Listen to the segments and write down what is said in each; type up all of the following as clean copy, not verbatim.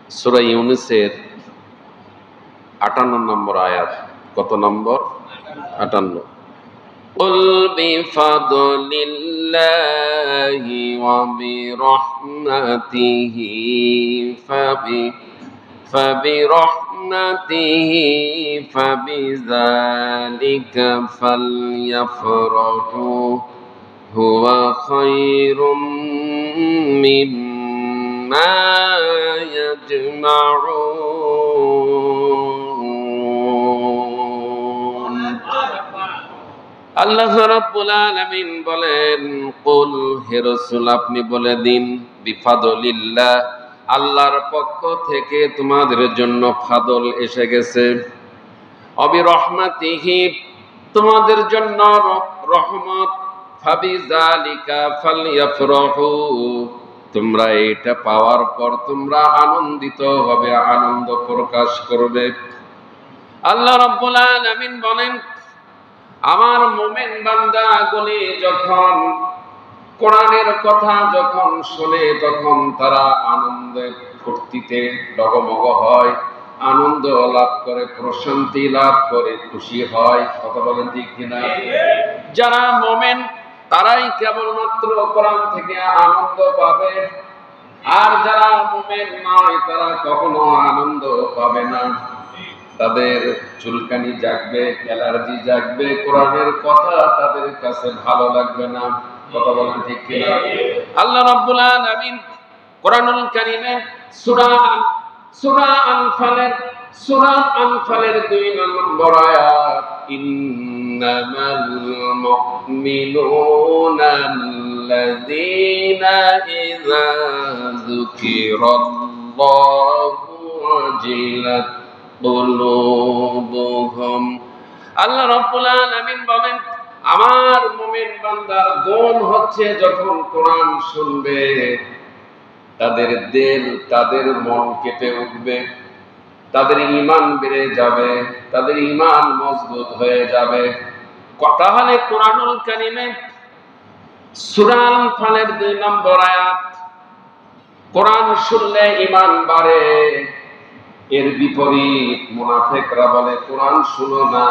সূরা ইউনূসের 58 নম্বর আয়াত। কত নম্বর? 58। قل بفضل الله وبرحمته فبرحمته فبذلك فليفرحوا هو خير مما يجمعون। আল্লাহ রাব্বুল আলামিন বলেন, কুল হে রাসূল আপনি বলে দিন, বিফাদলিল্লাহ আল্লাহর পক্ষ থেকে তোমাদের জন্য ফাদল এসে গেছে, অবিরহমাতিহি তোমাদের জন্য রহমত, ফাবিযালিকা ফালইফরাহু তোমরা এটা পাওয়ার পর তোমরা আনন্দিত হবে, আনন্দ প্রকাশ করবে। আল্লাহ রাব্বুল আলামিন বলেন, আমার মুমিন বান্দাগুলি যখন কোরআনের কথা যখন শোনে তখন তারা আনন্দে ফুর্তিতে ডগমগ হয়, আনন্দ লাভ করে, প্রশান্তি লাভ করে, খুশি হয়। কথা বলেন ঠিক কিনা? যারা মুমিন তারাই কেবলমাত্র কোরআন থেকে আনন্দ পাবে, আর যারা মুমিন নয় তারা কখনো আনন্দ পাবে না। তাদের চুলকানি জাগবে, অ্যালার্জি জাগবে, কোরআনের কথা তাদের কাছে ভালো লাগবে না। কথা বলেন ঠিক কিনা? আল্লাহ রাব্বুল আলামিন কোরআনুল কারীমে সূরা আনফালের 2 নম্বর আয়াত, ইন্নামাল মুমিনুনা আল্লাযীনা ইযা যুকিরাল্লাহু ওয়াজিলাত কুলুবুহুম। আল্লাহ রাব্বুল আলামিন বলেন, আমার মুমিন বান্দার গুণ হচ্ছে যখন কোরআন শুনবে তাদের মন কেঁপে উঠবে, তাদের ঈমান বেড়ে যাবে, তাদের ঈমান মজবুত হয়ে যাবে। তাহলে কোরআনুল কারীমে সূরা আনফালের 2 নম্বর আয়াত, কোরআন শুনলে ঈমান বাড়ে। এর বিপরীত মুনাফিকরা বলে কোরআন শুনো না।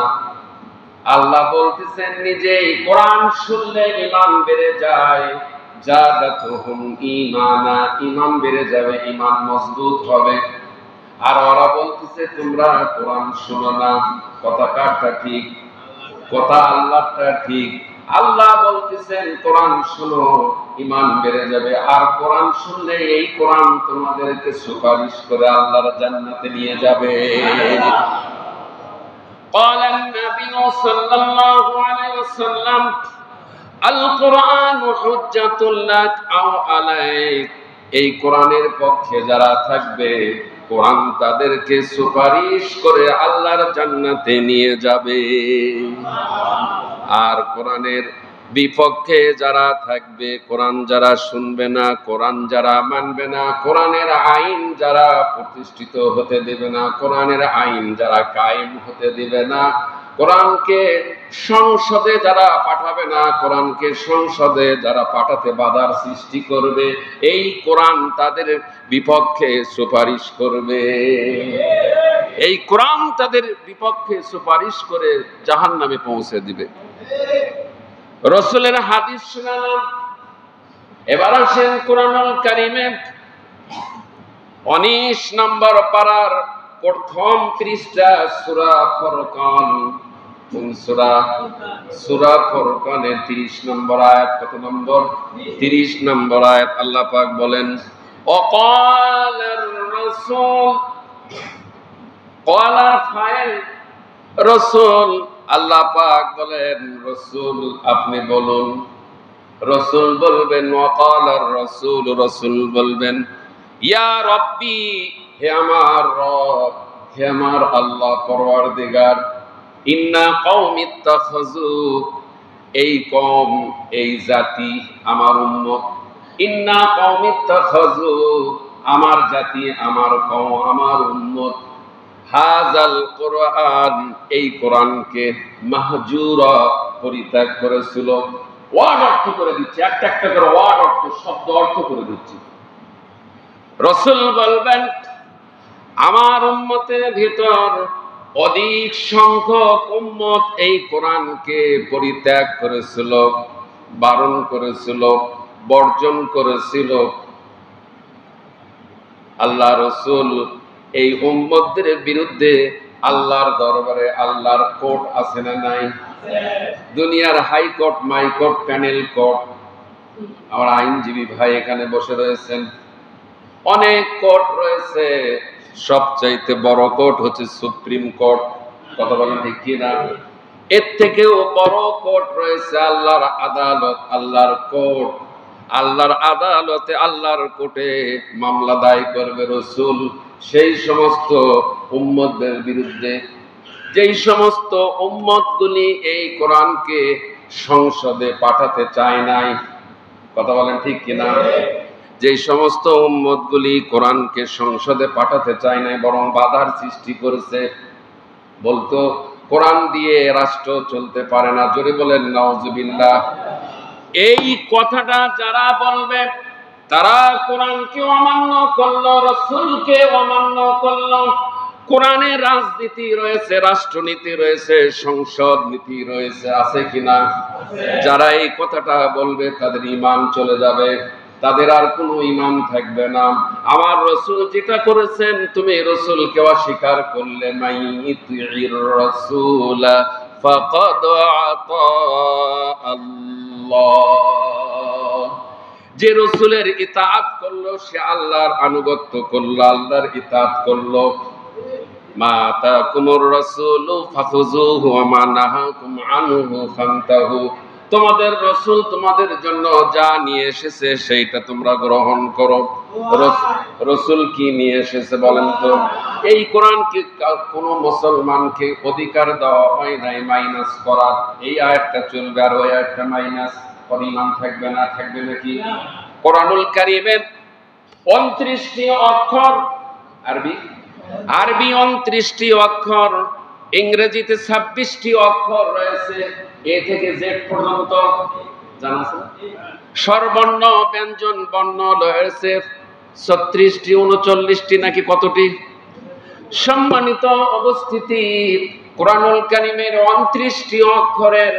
আল্লাহ বলতেছেন নিজেই, কোরআন শুনলে ঈমান বেড়ে যায়, জাদাতুহুম ঈমানা, ঈমান বেড়ে যাবে, ঈমান মজবুত হবে। আর ওরা বলতেছে তোমরা কোরআন শুনো না। কথা কারটা ঠিক? কথা আল্লাহটা ঠিক। আল্লাহ বলতেছেন কোরআন শুনো, ঈমান বেড়ে যাবে। আর কোরআন শুনলে এই কোরআন তোমাদেরকে সুপারিশ করে আল্লাহর জান্নাতে নিয়ে যাবে। قال النبي صلى الله عليه وسلم القرآن حجة لك أو عليك। এই কোরআনের পক্ষে যারা থাকবে কোরআন তাদেরকে সুপারিশ করে আল্লাহর জান্নাতে নিয়ে যাবে। আর কোরআনের বিপক্ষে যারা থাকবে, কোরআন যারা শুনবে না, কোরআন যারা মানবে না, কোরআনের আইন যারা প্রতিষ্ঠিত হতে দেবে না, কোরআনের আইন যারা কায়েম হতে দিবে না, কোরআনকে সংসদে যারা পাঠাবে না, কোরআনকে সংসদে যারা পাঠাতে বাধার সৃষ্টি করবে, এই কোরআন তাদের বিপক্ষে সুপারিশ করবে। এই কোরআন তাদের বিপক্ষে সুপারিশ করে জাহান্নামে পৌঁছে দিবে। রাসূলের হাদিস শুনলাম। এবার আসেন কোরআনুল কারীমে 19 নম্বর পারার প্রথম পৃষ্ঠা, সূরা ফুরকান। কোন সূরা? সূরা ফুরকানের 30 নম্বর আয়াত। কত নম্বর? 30 নম্বর আয়াত। আল্লাহ পাক বলেন, ওয়াকালার রাসূল, ক্বালা ফাইল রাসূল, আল্লাহ পাক বলেন রাসূল আপনি বলুন। রাসূল বলবেন, ওয়াকালার রাসূল, রাসূল বলবেন, ইয়া রাব্বি, হে আমার রব, হে আমার আল্লাহ পরওয়ারদিগার, ইন্না কওমি ইত্তাখাযু, এই কওম, এই জাতি আমার উম্মত, ইন্না কওমি ইত্তাখাযু, আমার জাতি, আমার কওম, আমার উম্মত, হাযাল কোরআন, এই কোরআনকে মাহজুরা, পরিত্যাগ করেছিল। ওয়ার্ড অর্থ করে দিচ্ছি, একটা একটা করে ওয়ার্ড অর্থ, শব্দ অর্থ করে দিচ্ছি। রাসূল বলবেন, আমার উম্মতের ভিতর অধিক সংখ্যক উম্মত এই কোরআনকে পরিত্যাগ করেছিল, বারণ করেছিল, বর্জন করেছিল। আল্লাহ রাসূল এই উম্মতদের বিরুদ্ধে আল্লাহর দরবারে আল্লাহর কোর্ট আছে না নাই? দুনিয়ার হাই কোর্ট, মাই কোর্ট, প্যানেল কোর্ট। আমার আইনজীবী ভাই এখানে বসে রয়েছেন। অনেক কোর্ট রয়েছে, সবচাইতে বড় কোর্ট হচ্ছে সুপ্রিম কোর্ট। কথা বলেন ঠিক কিনা? এর থেকেও বড় কোর্ট রয়েছে আল্লাহর আদালত, আল্লাহর কোর্ট। আল্লাহর আদালতে, আল্লাহর কোর্টে মামলা দায় করবে রাসূল সেই সমস্ত উম্মতদের বিরুদ্ধে যেই সমস্ত উম্মতগুলি এই কোরআনকে সংসদে পাঠাতে চায় নাই। কথা বলেন ঠিক কিনা? যেই সমস্ত উম্মতগুলি কোরআনকে সংসদে পাঠাতে চায় নাই, বরং বাধার সৃষ্টি করেছে, বলতো কোরআন দিয়ে রাষ্ট্র চলতে পারে না। জোরে বলেন নাউজুবিল্লাহ। এই কথাটা যারা বলবে তারা কোরআনকে অমান্য করলো, রাসূলকে অমান্য করলো। কোরআনের রাজনীতি রয়েছে, রাষ্ট্রনীতি রয়েছে, সংসদ নীতি রয়েছে, আছে কিনা? যারা এই কথাটা বলবে তাদের ঈমান চলে যাবে, তাদের আর কোনো ঈমান থাকবে না। আমার রাসূল যেটা করেছেন, তুমি রাসূলকে অস্বীকার করলে, মাই ইতির রাসূল ফাকাদ আতা আল্লাহ, যে রাসূলের ইতাআত করলো সে আল্লাহর আনুগত্য করলো, আল্লাহর ইতাআত করলো। মা তাকুমুর রাসূলু ফাখুযুহু ওয়া মা নাহাকুম আনহু ফান্তাহু, তোমাদের রাসূল তোমাদের জন্য যা নিয়ে এসেছে সেইটা তোমরা গ্রহণ করো। রাসূল কি নিয়ে এসেছে বলেন তো? এই কোরআন কি কোন মুসলমানকে অধিকার দেওয়া হয় নাই মাইনাস করার? এই আয়াতটা চলবে আর ওই আয়াতটা মাইনাস, পরিমাণ থাকবে না, থাকবে নাকি? কোরআনুল কারীমের 29টি অক্ষর, আরবি 29টি অক্ষর, ইংরেজিতে 26টি অক্ষর রয়েছে, এ থেকে জেড পর্যন্ত জানা আছে। স্বরবর্ণ, ব্যঞ্জন বর্ণ রয়েছে 36টি, 39টি নাকি কতটি? সম্মানিত উপস্থিতি, কোরআনুল কারীমের 29টি অক্ষরের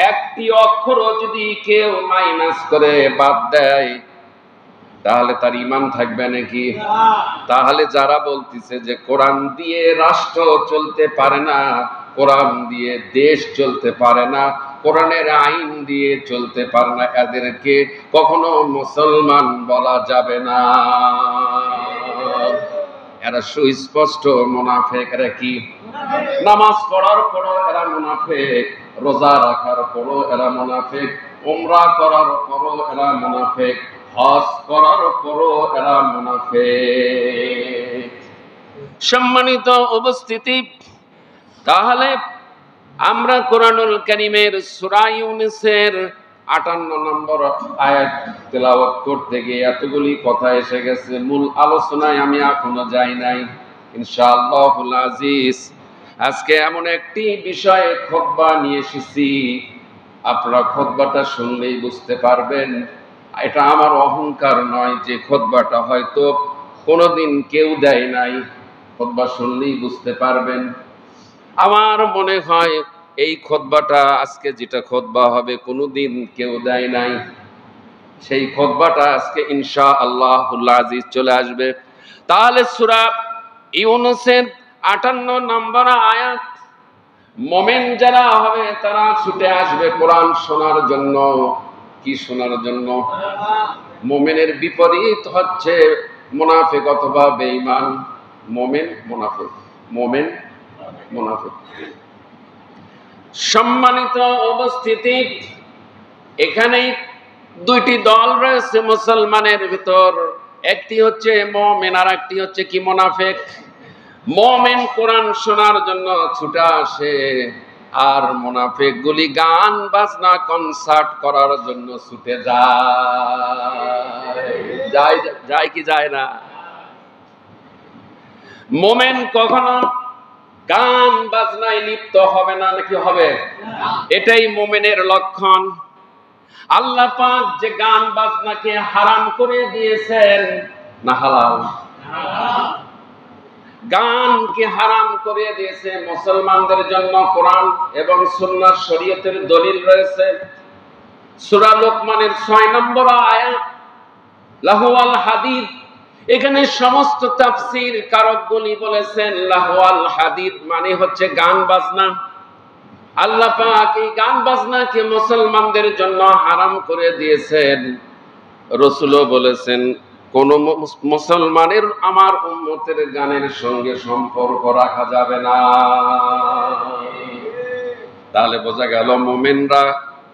একটি অক্ষরও যদি কেউ মাইনাস করে বাদ দেয় তাহলে তার ঈমান থাকবে নাকি? তাহলে যারা বলতেছে যে কোরআন দিয়ে রাষ্ট্র চলতে পারে না, কোরআন দিয়ে দেশ চলতে পারে না, কোরআনের আইন দিয়ে চলতে পারে না, এদেরকে কখনো মুসলমান বলা যাবে না। এরা সুস্পষ্ট মুনাফিক। এরা কি? নামাজ পড়ার পরও এরা মুনাফিক, রোজা রাখার পরও এরা মুনাফিক, উমরা করার পরও এরা মুনাফিক, হজ করার পরও এরা মুনাফিক। সম্মানিত উপস্থিতি, তাহলে আমরা কোরআনুল কারীমের সূরা ইউনূসের 58 নম্বর আয়াত তেলাওয়াত করতে গিয়ে এতগুলি কথা এসে গেছে। মূল আলোচনায় আমি এখনো যাই নাই। ইনশাআল্লাহুল আজিজ আজকে এমন একটি বিষয়ে খুতবা নিয়ে এসেছি, আপনারা খুতবাটা শুনলেই বুঝতে পারবেন এটা আমার অহংকার নয় যে খুতবাটা হয়তো কোনোদিন কেউ দেয় নাই। খুতবা শুনলেই বুঝতে পারবেন। আমার মনে হয় এই খুতবাটা আজকে যেটা খুতবা হবে কোনোদিন কেউ দেয় নাই, সেই খুতবাটা আজকে ইনশাআল্লাহুল আজিজ চলে আসবে। তাহলে সূরা ইউনূসের 58 নম্বর আয়াত, মুমিন যারা হবে তারা ছুটে আসবে কোরআন শোনার জন্য। কি শোনার জন্য? মুমিনের বিপরীত হচ্ছে মুনাফিক অথবা বেঈমান। মুমিন মুনাফিক, মুমিন মুনাফিক। সম্মানিত উপস্থিতি, এখানে দুইটি দল রয়েছে মুসলমানের ভিতর, একটি হচ্ছে মুমিন আর একটি হচ্ছে কি? মুনাফিক। মুমিন কোরআন শোনার জন্য ছুটে আসে, আর মুনাফিক গুলি গান বাজনা কনসার্ট করার জন্য ছুটে যায়। যায় কি যায় না? মুমিন কখনো গান বাজনায় লিপ্ত হবে না, নাকি হবে? এটাই মুমিনের লক্ষণ। আল্লাহ পাক যে গান বাজনাকে হারাম করে দিয়েছেন, না হালাল? গানকে হারাম করে দিয়েছে মুসলমানদের জন্য। কোরআন এবং সুন্নাহ শরীয়তের দলিল রয়েছে। সূরা লোকমানের 6 নম্বর আয়াত, লাহওয়াল হাদিদ। এখানে সমস্ত তাফসীর কারকগুলি বলেছেন লাহওয়াল হাদিদ মানে হচ্ছে গান বাজনা। আল্লাহ পাক এই গান বাজনাকে মুসলমানদের জন্য হারাম করে দিয়েছেন। রাসূলও বলেছেন কোন মুসলমানের আমার উম্মতের গানের সঙ্গে সম্পর্ক রাখা যাবে না। তাহলে বোঝা গেল মুমিনরা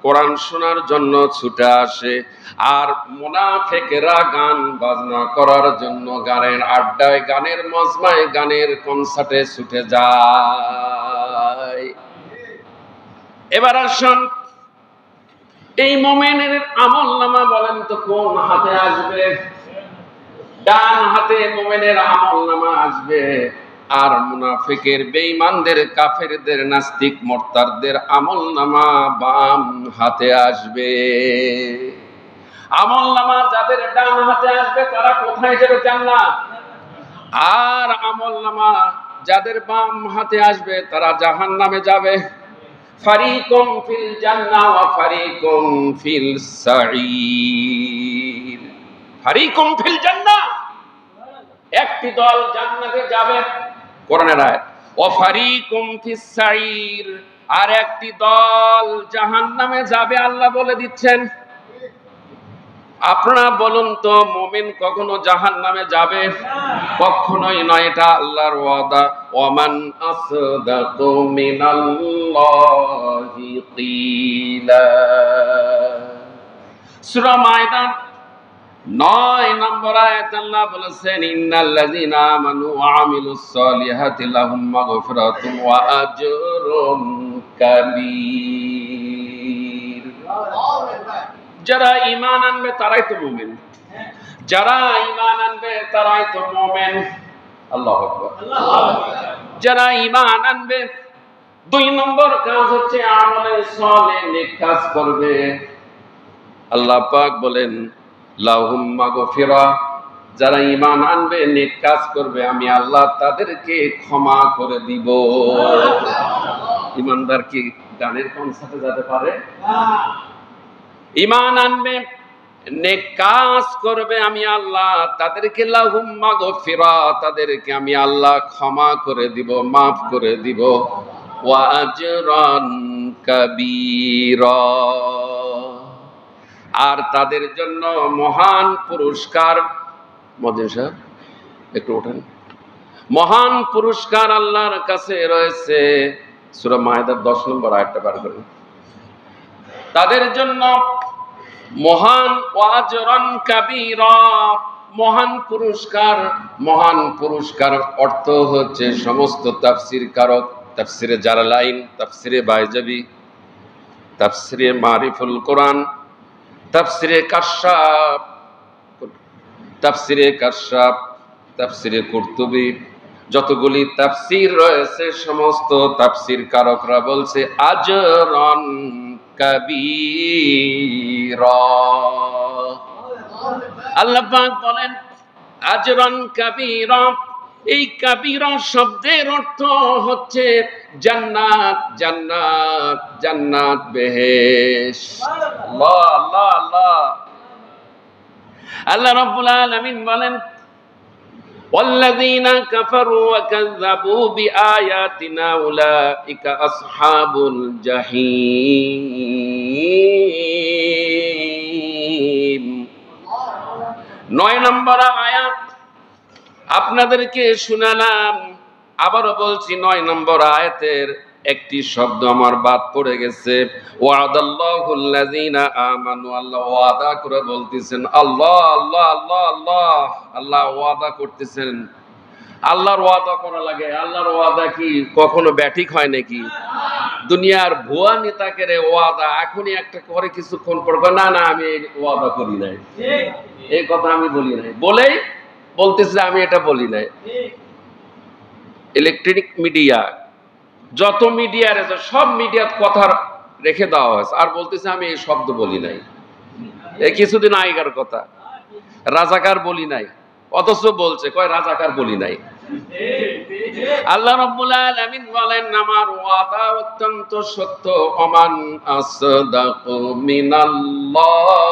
কোরআন শোনার জন্য ছুটে আসে, আর মুনাফিকরা গান বাজনা করার জন্য গানের আড্ডায়, গানের মজমায়, গানের কনসার্টে ছুটে যায়। এবার আসুন, এই মুমিনের আমলনামা বলেন তো কোন হাতে আসবে? ডান হাতে মুমিনের আমলনামা আসবে, আর মুনাফিকের, বেঈমানদের, কাফেরদের, নাস্তিক মুরতাদদের আমলনামা বাম হাতে আসবে। আমলনামা যাদের ডান হাতে আসবে তারা কোথায় যাবে? জান্নাত। আর আমলনামা যাদের বাম হাতে আসবে তারা জাহান্নামে যাবে। ফারিকুম ফিল জান্নাহ ওয়া ফারিকুম ফিল সাঈর। ফারিকুম ফিল জান্নাহ, একটি দল জান্নাতে যাবে, কোরআনের আয়াত। ওয়া ফারিকুম ফিস সাঈর, আর একটি দল জাহান্নামে যাবে, আল্লাহ বলে দিচ্ছেন। আপনারা বলুন তো, মুমিন কখনো জাহান্নামে যাবে? কখনোই নয়, এটা আল্লাহর ওয়াদা। ওয়ামান আসদাকু মিনাল্লাহি কিলা। সূরা মায়দা 9 নম্বর আয়াত আল্লাহ বলেছেন ইন্নাল্লাযীনা আমানু ওয়া আমিলুস সলিহাতি লাহুম মাগফিরাতুন ওয়া আজরুন কাবীর। যারা ঈমান আনবে তারাই তো মুমিন, যারা ঈমান আনবে তারাই তো মুমিন। আল্লাহু আকবার, আল্লাহু আকবার। যারা ঈমান আনবে, 2 নম্বর কাজ হচ্ছে আমলে সালেহ, নেক কাজ করবে। আল্লাহ পাক বলেন লাহুম মাগফিরা, যারা ঈমান আনবে, নেক কাজ করবে, আমি আল্লাহ তাদেরকে ক্ষমা করে দিব। ঈমানদার কি গানের কনসার্টে যেতে পারে? ঈমান আনবে, নেক কাজ করবে, আমি আল্লাহ তাদেরকে লাহুম মাগফিরা, তাদেরকে আমি আল্লাহ ক্ষমা করে দিব, মাফ করে দিব। ওয়া আজরান কাবীরা, আর তাদের জন্য মহান পুরস্কার। মজিদ সাহেব একটু ওঠেন। মহান পুরস্কার আল্লাহর কাছে রয়েছে। সূরা মায়দার 10 নম্বর আয়াতটা পার করুন। তাদের জন্য মহান ওয়াজরান কাবীরা, মহান পুরস্কার। মহান পুরস্কার অর্থ হচ্ছে সমস্ত তাফসীর কারক, তাফসীরে জালালাইন, তাফসীরে বাইজাবি, তাফসীরে মারিফুল কোরআন, তাফসীরে কাশশাফ, তাফসীরে কুরতুবী, যতগুলি তাফসীর রয়েছে সমস্ত তাফসীর কারকরা বলছে আজরান কাবীরা। আল্লাহ পাক বলেন আজরান কাবীরা। এই কাবীরা শব্দের অর্থ হচ্ছে জান্নাত, জান্নাত, জান্নাত, বেহেশত। আল্লাহ আল্লাহ আল্লাহ। আল্লাহ রাব্বুল আলামিন বলেন ওয়াল্লাযীনা কাফারু ওয়া কাযযাবু বিআয়াতিনা উলাইকা আসহাবুল জাহিম। 9 নম্বর আয়াত আপনাদেরকে শুনালাম, আবারও বলছি 9 নম্বর আয়াতের একটি শব্দ আমার বাদ পড়ে গেছে। ওয়াদাল্লাহুল লাযীনা আমানু, আল্লাহ ওয়াদা করে বলতেছেন। আল্লাহ আল্লাহ আল্লাহ আল্লাহ, আল্লাহ ওয়াদা করতেছেন। আল্লাহর ওয়াদা করা লাগে। আল্লাহর ওয়াদা কি কখনো ব্যাঠিক হয় নাকি? দুনিয়ার ভুয়া নেতাকে রে ওয়াদা এখনই একটা করে কিছুক্ষণ পর না না আমি ওয়াদা করি নাই, এই কথা আমি বলি নাই, বলেই বলতেছে আমি এটা বলি নাই। ইলেকট্রনিক মিডিয়া, যত মিডিয়া আছে সব মিডিয়ার কথা রেখে দেওয়া হয়েছে, আর বলতেছে আমি এই শব্দ বলি নাই। এই কিছুদিন আগেকার কথা, রাজাকার বলি নাই, অথচ বলছে কয় রাজাকার বলি নাই। আল্লাহ রাব্বুল আলামিন বলেন আমার ওয়াদা অত্যন্ত সত্য। ওমান আসদাকু মিনাল্লাহি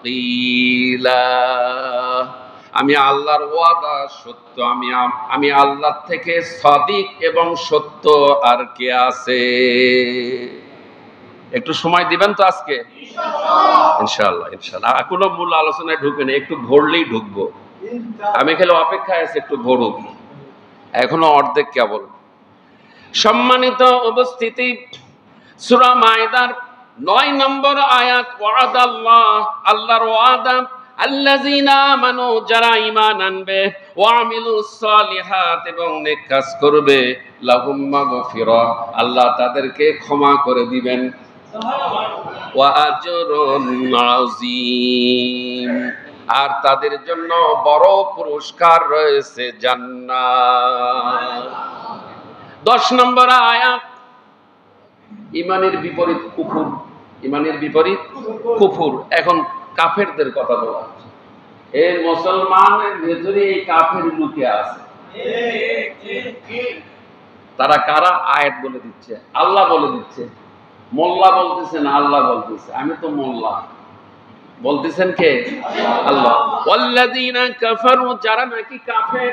কিলা, আমি আল্লাহর ওয়াদা সত্য, আমি আল্লাহ থেকে সাদিক এবং সত্য আর কে আছে? একটু সময় দিবেন তো আজকে? ইনশাআল্লাহ ইনশাআল্লাহ। কোনো মূল আলোচনায় ঢুকে নেই, একটু ভরলেই ঢুকবো। আমি খালি অপেক্ষায় আছি একটু ভরুক, এখনো অর্ধেক কেবল। সম্মানিত উপস্থিতি, সূরা মায়েদার 9 নম্বর আয়াত, ওয়াদাল্লাহ, আল্লাহর ওয়াদা, আল্লাযীনা আমানু, যারা ঈমান আনবে, ওয়া আমিলুস সালিহাত, এবং নেক কাজ করবে, লাহুম মাগফিরা, আল্লাহ তাদেরকে ক্ষমা করে দিবেন, ওয়া আজরুন আযীম, আর তাদের জন্য বড় পুরস্কার রয়েছে, জান্নাত। 10 নম্বর আয়াত, ঈমানের বিপরীত কুফর, ঈমানের বিপরীত কুফর। এখন কাফেরদের কথা বলা, এই মুসলমানের ভেতরে এই কাফের লুকে আছে। তারা কারা? আয়াত বলে দিচ্ছে, আল্লাহ বলে দিচ্ছে। মোল্লা বলতেছেন, আল্লাহ বলতেছে, আমি তো মোল্লা। বলতেছেন কে? আল্লাহ। ওয়াল্লাযীনা কাফারু, যারা নাকি কাফের,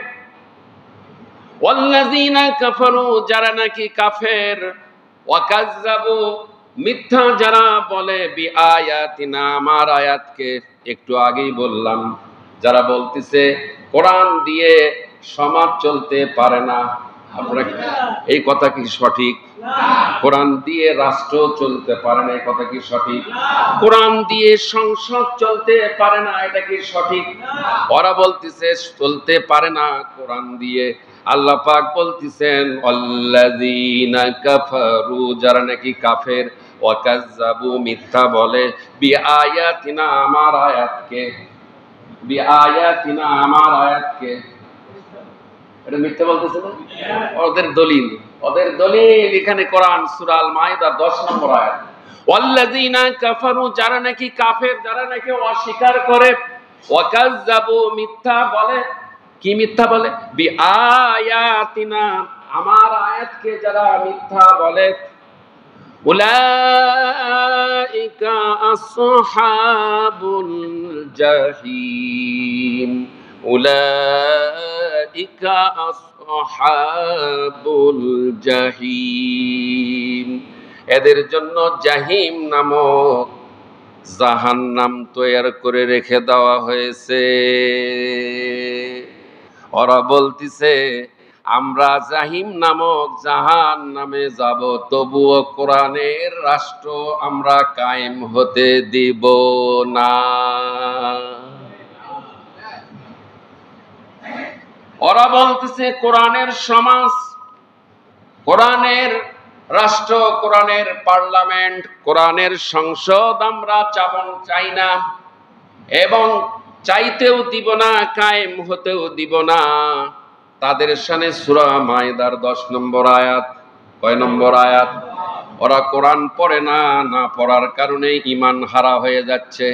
ওয়াল্লাযীনা কাফারু, যারা নাকি কাফের, ওয়া কাযযাবু, মিথ্যা যারা বলে, বিআয়াতিনা, আমার আয়াতকে, একটু আগেই বললাম, যারা বলতেছে কোরআন দিয়ে সমাজ চলতে পারে না, আপনারা এই কথা কি সঠিক? কোরআন দিয়ে রাষ্ট্র চলতে পারে না, এই কথা কি সঠিক? কোরআন দিয়ে সংসদ চলতে পারে না, এটা কি সঠিক? ওরা বলতেছে চলতে পারে না কোরআন দিয়ে। আল্লাহ পাক বলতেছেন আল্লাযীনা কাফারু, যারা নাকি কাফের, ওয়া কাযযাবু, মিথ্যা বলে, বিআয়াতিনা, আমার আয়াতকে, বিআয়াতিনা, আমার আয়াতকে, এটা মিথ্যা বলতেছে না? ওদের দলিল, ওদের দলিল এখানে কোরআন, সূরা আল মাইদা 10 নম্বর আয়াত। ওয়াল্লাযীনা কাফারু, যারা নাকি কাফের, যারা নাকি অস্বীকার করে, ওয়া কাযযাবু, মিথ্যা বলে, কি মিথ্যা বলে? বিআয়াতিনা, আমার আয়াতকে যারা মিথ্যা বলে, উলাইকা আসহাবুল জাহিম, উলাইকা আসহাবুল জাহিম, এদের জন্য জাহিম নামক জাহান্নাম তৈরি করে রেখে দেওয়া হয়েছে। ওরা বলতিছে আমরা জাহিম নামক জাহান্নামে যাব, তবুও কোরআনের রাষ্ট্র আমরা কায়েম হতে দিব না। ওরা বলতেছে কোরআনের সমাজ, কোরআনের রাষ্ট্র, কোরআনের পার্লামেন্ট, কোরআনের সংসদ আমরা চাই না, এবং চাইতেও দিব না, কায়েম হতেও দিব না। তাদের শানে সূরা মায়েদার 10 নম্বর আয়াত। কয় নম্বর আয়াত? ওরা কোরআন পড়ে না, না পড়ার কারণে ঈমান হারা হয়ে যাচ্ছে।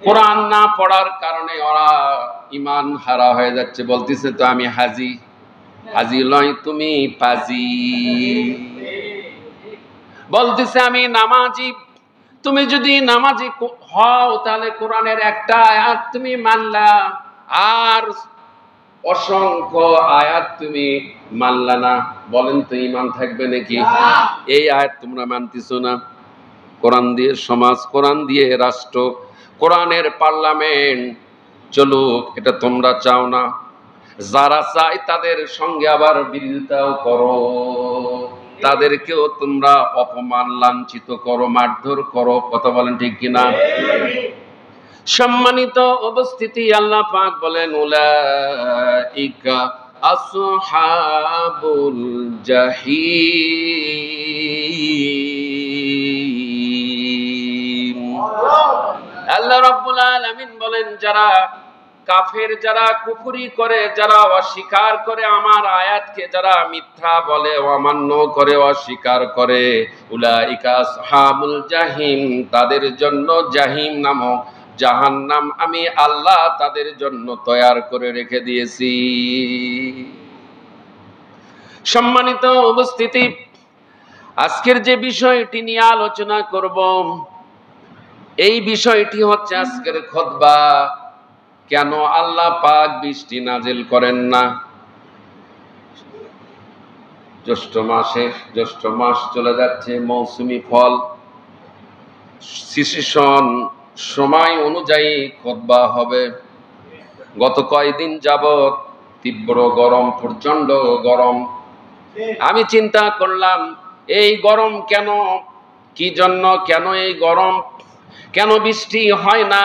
কোরআন না পড়ার কারণে ওরা ঈমান হারা হয়ে যাচ্ছে। বলতেছে তো আমি হাজি, হাজি লয় তুমি পাজি। বলতেছে আমি নামাজি, তুমি যদি নামাজি হও তাহলে কোরআনের একটা আয়াত তুমি মানলা, আর অসংখ্য আয়াত তুমি মানলা না। বলেন তো ঈমান থাকবে নাকি? এই আয়াত তোমরা মানতেছো না। কোরআন দিয়ে সমাজ, কোরআন দিয়ে রাষ্ট্র, কোরআনের পার্লামেন্ট চলুক, এটা তোমরা চাও না। যারা চায় তাদের সঙ্গে আবার বিরোধিতাও করো, তাদেরকেও তোমরা অপমান, লাঞ্ছিত করো, মারধর করো। কথা বলেন ঠিক কিনা? সম্মানিত উপস্থিতি, আল্লাহ পাক বলেন উলাইকা আসহাবুল জাহিম। আল্লাহ রাব্বুল আলামিন বলেন যারা কাফের, যারা কুফরি করে, যারা অস্বীকার করে আমার আয়াতকে, যারা মিথ্যা বলে, অমান্য করে, অস্বীকার করে, উলাইকা আসহাবুল জাহিম, তাদের জন্য জাহিম নামক জাহান্নাম আমি আল্লাহ তাদের জন্য তৈয়ার করে রেখে দিয়েছি। সম্মানিত উপস্থিতি, আজকের যে বিষয়টি নিয়ে আলোচনা করব, এই বিষয়টি হচ্ছে আজকের খুতবা, কেন আল্লাহ পাক বৃষ্টি নাজিল করেন না। জ্যৈষ্ঠ মাস চলে যাচ্ছে, মৌসুমি ফল সিজন সময় অনুযায়ী খুতবা হবে। গত কয়েকদিন যাবত তীব্র গরম, প্রচন্ড গরম। আমি চিন্তা করলাম এই গরম কেন, কি জন্য, কেন এই গরম, কেন বৃষ্টি হয় না,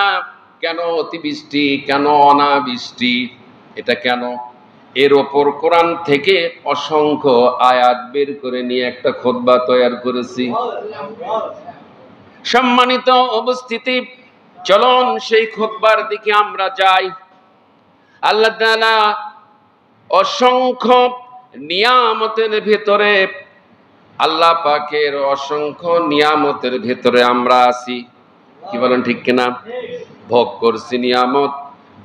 কেন অতিবৃষ্টি, কেন অনাবৃষ্টি, এটা কেন? এর ওপর কোরআন থেকে অসংখ্য আয়াত বের করে নিয়ে একটা খুতবা তৈয়ার করেছি। সম্মানিত উপস্থিতি, চলুন সেই খুতবার দিকে আমরা যাই। আল্লাহ তাআলা অসংখ্য নিয়ামতের ভেতরে, আল্লাহ পাকের অসংখ্য নিয়ামতের ভেতরে আমরা আছি। কি বলেন, ঠিক কিনা? ভোগ করছি নিয়ামত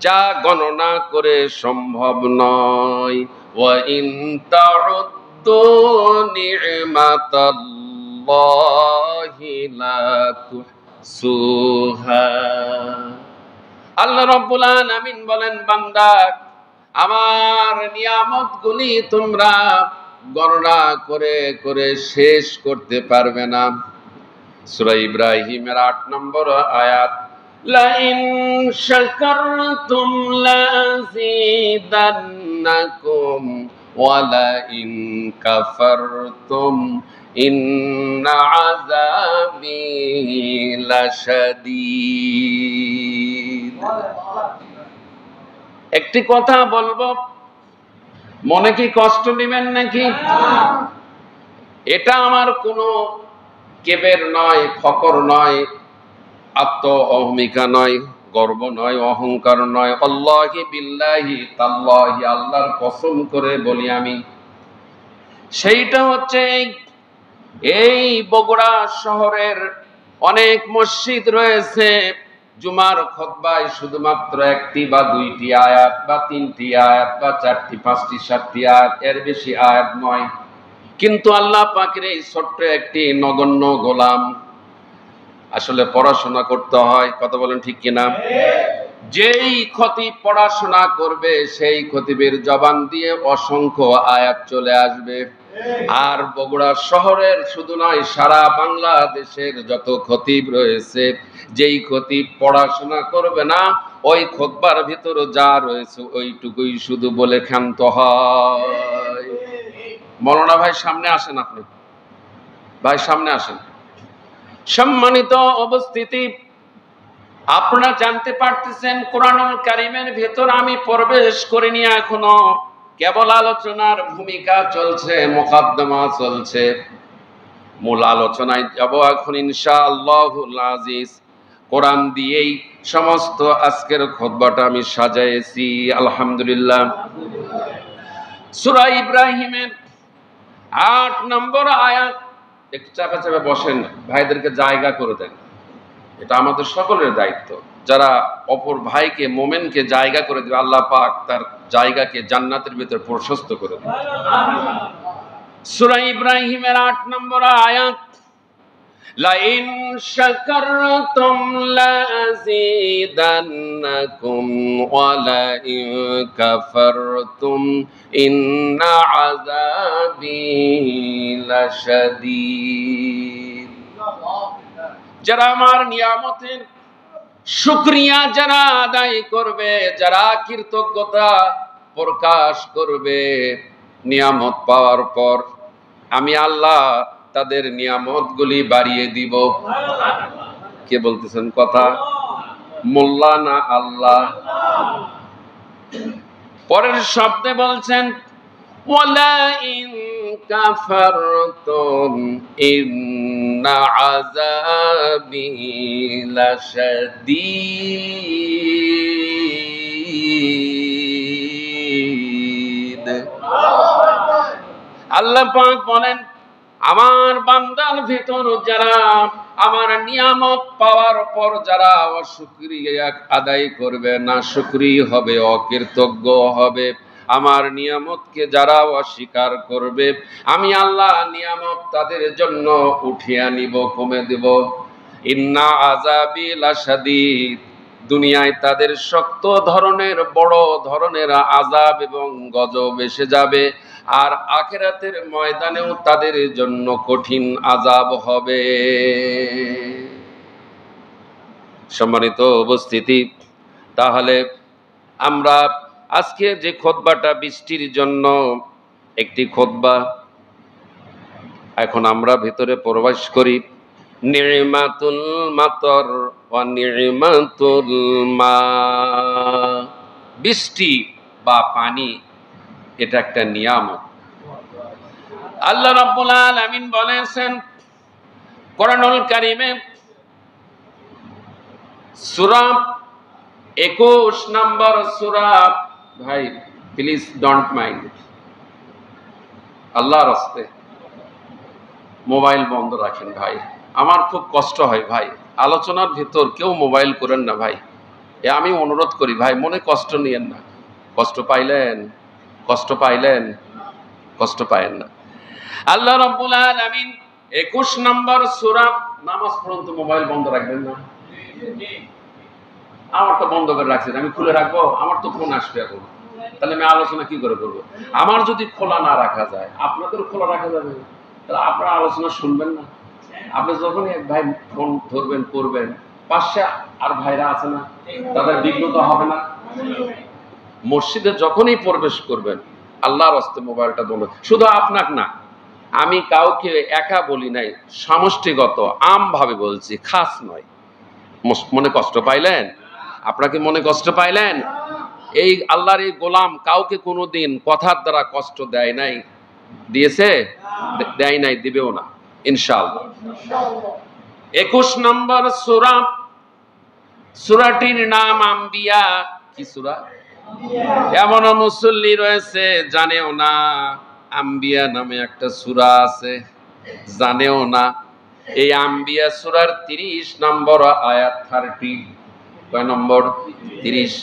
যা গণনা করে সম্ভব নয়। ওয়া ইন তাউদ্দু নি'মাতাল্লাহি লা তুহসুহা। আল্লাহ রাব্বুল আলামিন বলেন, বান্দা, আমার নিয়ামতগুলি তোমরা গণনা করে করে শেষ করতে পারবে না। সূরা ইব্রাহিমের ৮ নম্বর আয়াত, লা ইন শাকারতুম লাযীদান্নাকুম ওয়া লা ইন কাফারতুম ইন্না আযাবি লাশাদীদ। একটি কথা বলবো, মনে কি কষ্ট নেবেন নাকি? এটা আমার কোনো কেবের নয়, ফকর নয়, আত্ম অহমিকা নয়, গর্ব নয়, অহংকার নয়। আল্লাহি বিল্লাহি তাল্লাহি, আল্লাহর কসম করে বলি আমি, সেইটা হচ্ছে এই বগুড়া শহরের অনেক মসজিদ রয়েছে, জুমার খুতবায় শুধুমাত্র একটি বা দুইটি আয়াত বা তিনটি আয়াত বা চারটি, পাঁচটি, সাতটি আয়াত, এর বেশি আয়াত নয়। কিন্তু আল্লাহ পাকের এই ছোট্ট একটি নগণ্য গোলাম, আসলে পড়াশোনা করতে হয়। কথা বলেন, ঠিক কিনা? যেই খতিব পড়াশোনা করবে সেই খতিবের জবান দিয়ে অসংখ্য আয়াত চলে আসবে। আর বগুড়া শহরের শুধু নয়, সারা বাংলাদেশের যত খতিব রয়েছে, যেই খতিব পড়াশোনা করবে না, ওই খুতবার ভিতরে যা রয়েছে ওইটুকুই শুধু বলে ক্ষান্ত হয়। মৌলানা ভাই সামনে আসেন, আপনি ভাই সামনে আসেন। সম্মানিত উপস্থিতি, আপনারা জানতে পারতেছেন কোরআনুল কারীমের ভেতর আমি প্রবেশ করিনি এখনো, কেবল আলোচনার ভূমিকা চলছে, মুকাদ্দমা চলছে। মূল আলোচনায় যাব এখন ইনশাআল্লাহুল আজিজ। কোরআন দিয়েই সমস্ত আজকের খুতবাটা আমি সাজাইছি আলহামদুলিল্লাহ। সূরা ইব্রাহিমের ৮ নম্বর আয়াত। একটু চাপা চাপা বসেন, ভাইদেরকে জায়গা করে দেন, এটা আমাদের সকলের দায়িত্ব। যারা অপর ভাইকে, মোমেনকে জায়গা করে দেবে, আল্লাহ পাক তার জায়গাকে জান্নাতের ভিতর প্রশস্ত করে দেবে। সূরা ইব্রাহিমের ৮ নম্বর আয়াত, লা ইন শাকারতুম লাযীদান্নাকুম ওয়া লা ইন কাফারতুম ইন্না আযাবি লাশাদীদ। যারা আমার নিয়ামতের শুকরিয়া যারা আদায় করবে, যারা কৃতজ্ঞতা প্রকাশ করবে নিয়ামত পাওয়ার পর, আমি আল্লাহ তাদের নিয়ামতগুলি বাড়িয়ে দিব। কে বলতেছেন কথা? মোল্লা না আল্লাহ? পরের শব্দে বলছেন, ওয়ালা ইন কাফারতুম ইন্না আযাবি লাশাদীদ। আল্লাহ পাক বলেন, আমার বান্দার ভিতর যারা আমার নিয়ামত পাওয়ার পর যারা অশুকরিয়া আদায় করবে, না শুকরি হবে, অকৃতজ্ঞ হবে, আমার নিয়ামতকে যারা অস্বীকার করবে, আমি আল্লাহ নিয়ামত তাদের জন্য উঠিয়ে নিব, কমে দেব। ইন্না আযাবি লাশাদীদ, দুনিয়ায় তাদের শক্ত ধরনের বড় ধরনের আযাব এবং গজব এসে যাবে, আর আখিরাতের ময়দানেও তাদের জন্য কঠিন আযাব হবে। সম্মানিত উপস্থিতি, তাহলে আমরা আজকে যে খুতবাটা বৃষ্টির জন্য একটি খুতবা, এখন আমরা ভিতরে প্রবেশ করি। নি'মাতুল মাতর ওয়া নি'মাতুল মা, বৃষ্টি বা পানি এটা একটা নিয়ামত। আল্লাহ রাব্বুল আলামিন বলেছেন কোরআনুল কারীমে সূরা 21 নম্বর সূরা, ভাই প্লিজ ডোন্ট মাইন্ড, আল্লাহর রাস্তে মোবাইল বন্ধ রাখেন ভাই, আমার খুব কষ্ট হয় ভাই, আলোচনার ভিতর কেউ মোবাইল করেন না ভাই, আমি অনুরোধ করি ভাই, মনে কষ্ট নিয়েন না। কষ্ট পাইলেন, কষ্ট পাইলেন, কষ্ট পায়েন না। আল্লাহ রাব্বুল আলামিন 21 নম্বর সূরা, নামাজ পড়ুন তো মোবাইল বন্ধ রাখবেন না। আমার তো বন্ধ করে রাখছেন, আমি খুলে রাখবো? আমার তো ফোন আসবে এখন, তাহলে আমি আলোচনা কি করে করবো? আমার যদি খোলা না রাখা যায়, আপনাদের খোলা রাখা যাবে, তাহলে আপনারা আলোচনা শুনবেন না। আপনি যখনই এক ভাই ফোন ধরবেন করবেন, পাশে আর ভাইরা আছে না, তাদের বিঘ্নত হবে না? মসজিদে যখনই প্রবেশ করবেন আল্লাহর হস্তে মোবাইলটা বন্ধ। শুধু আপনার না, আমি কাউকে একা বলি নাই, সমষ্টিগত আমভাবে বলছি, খাস নয়। মনে কষ্ট পাইলেন? আপনাকে মনে কষ্ট পাইলেন? এই আল্লাহর এই গোলাম কাউকে কোনোদিন কথার দ্বারা কষ্ট দেয় নাই, দিয়েছে? দেয় নাই, দিবেও না ইনশাআল্লাহ। 21 নম্বর সূরা, সূরাটির নাম আম্বিয়া। কি সূরা? এমন মুসল্লি রয়েছে জানেও না আম্বিয়া নামে একটা সূরা আছে, জানেও না। এই আম্বিয়া সূরার 30 নম্বর আয়াত 30, কয় নম্বর? 30।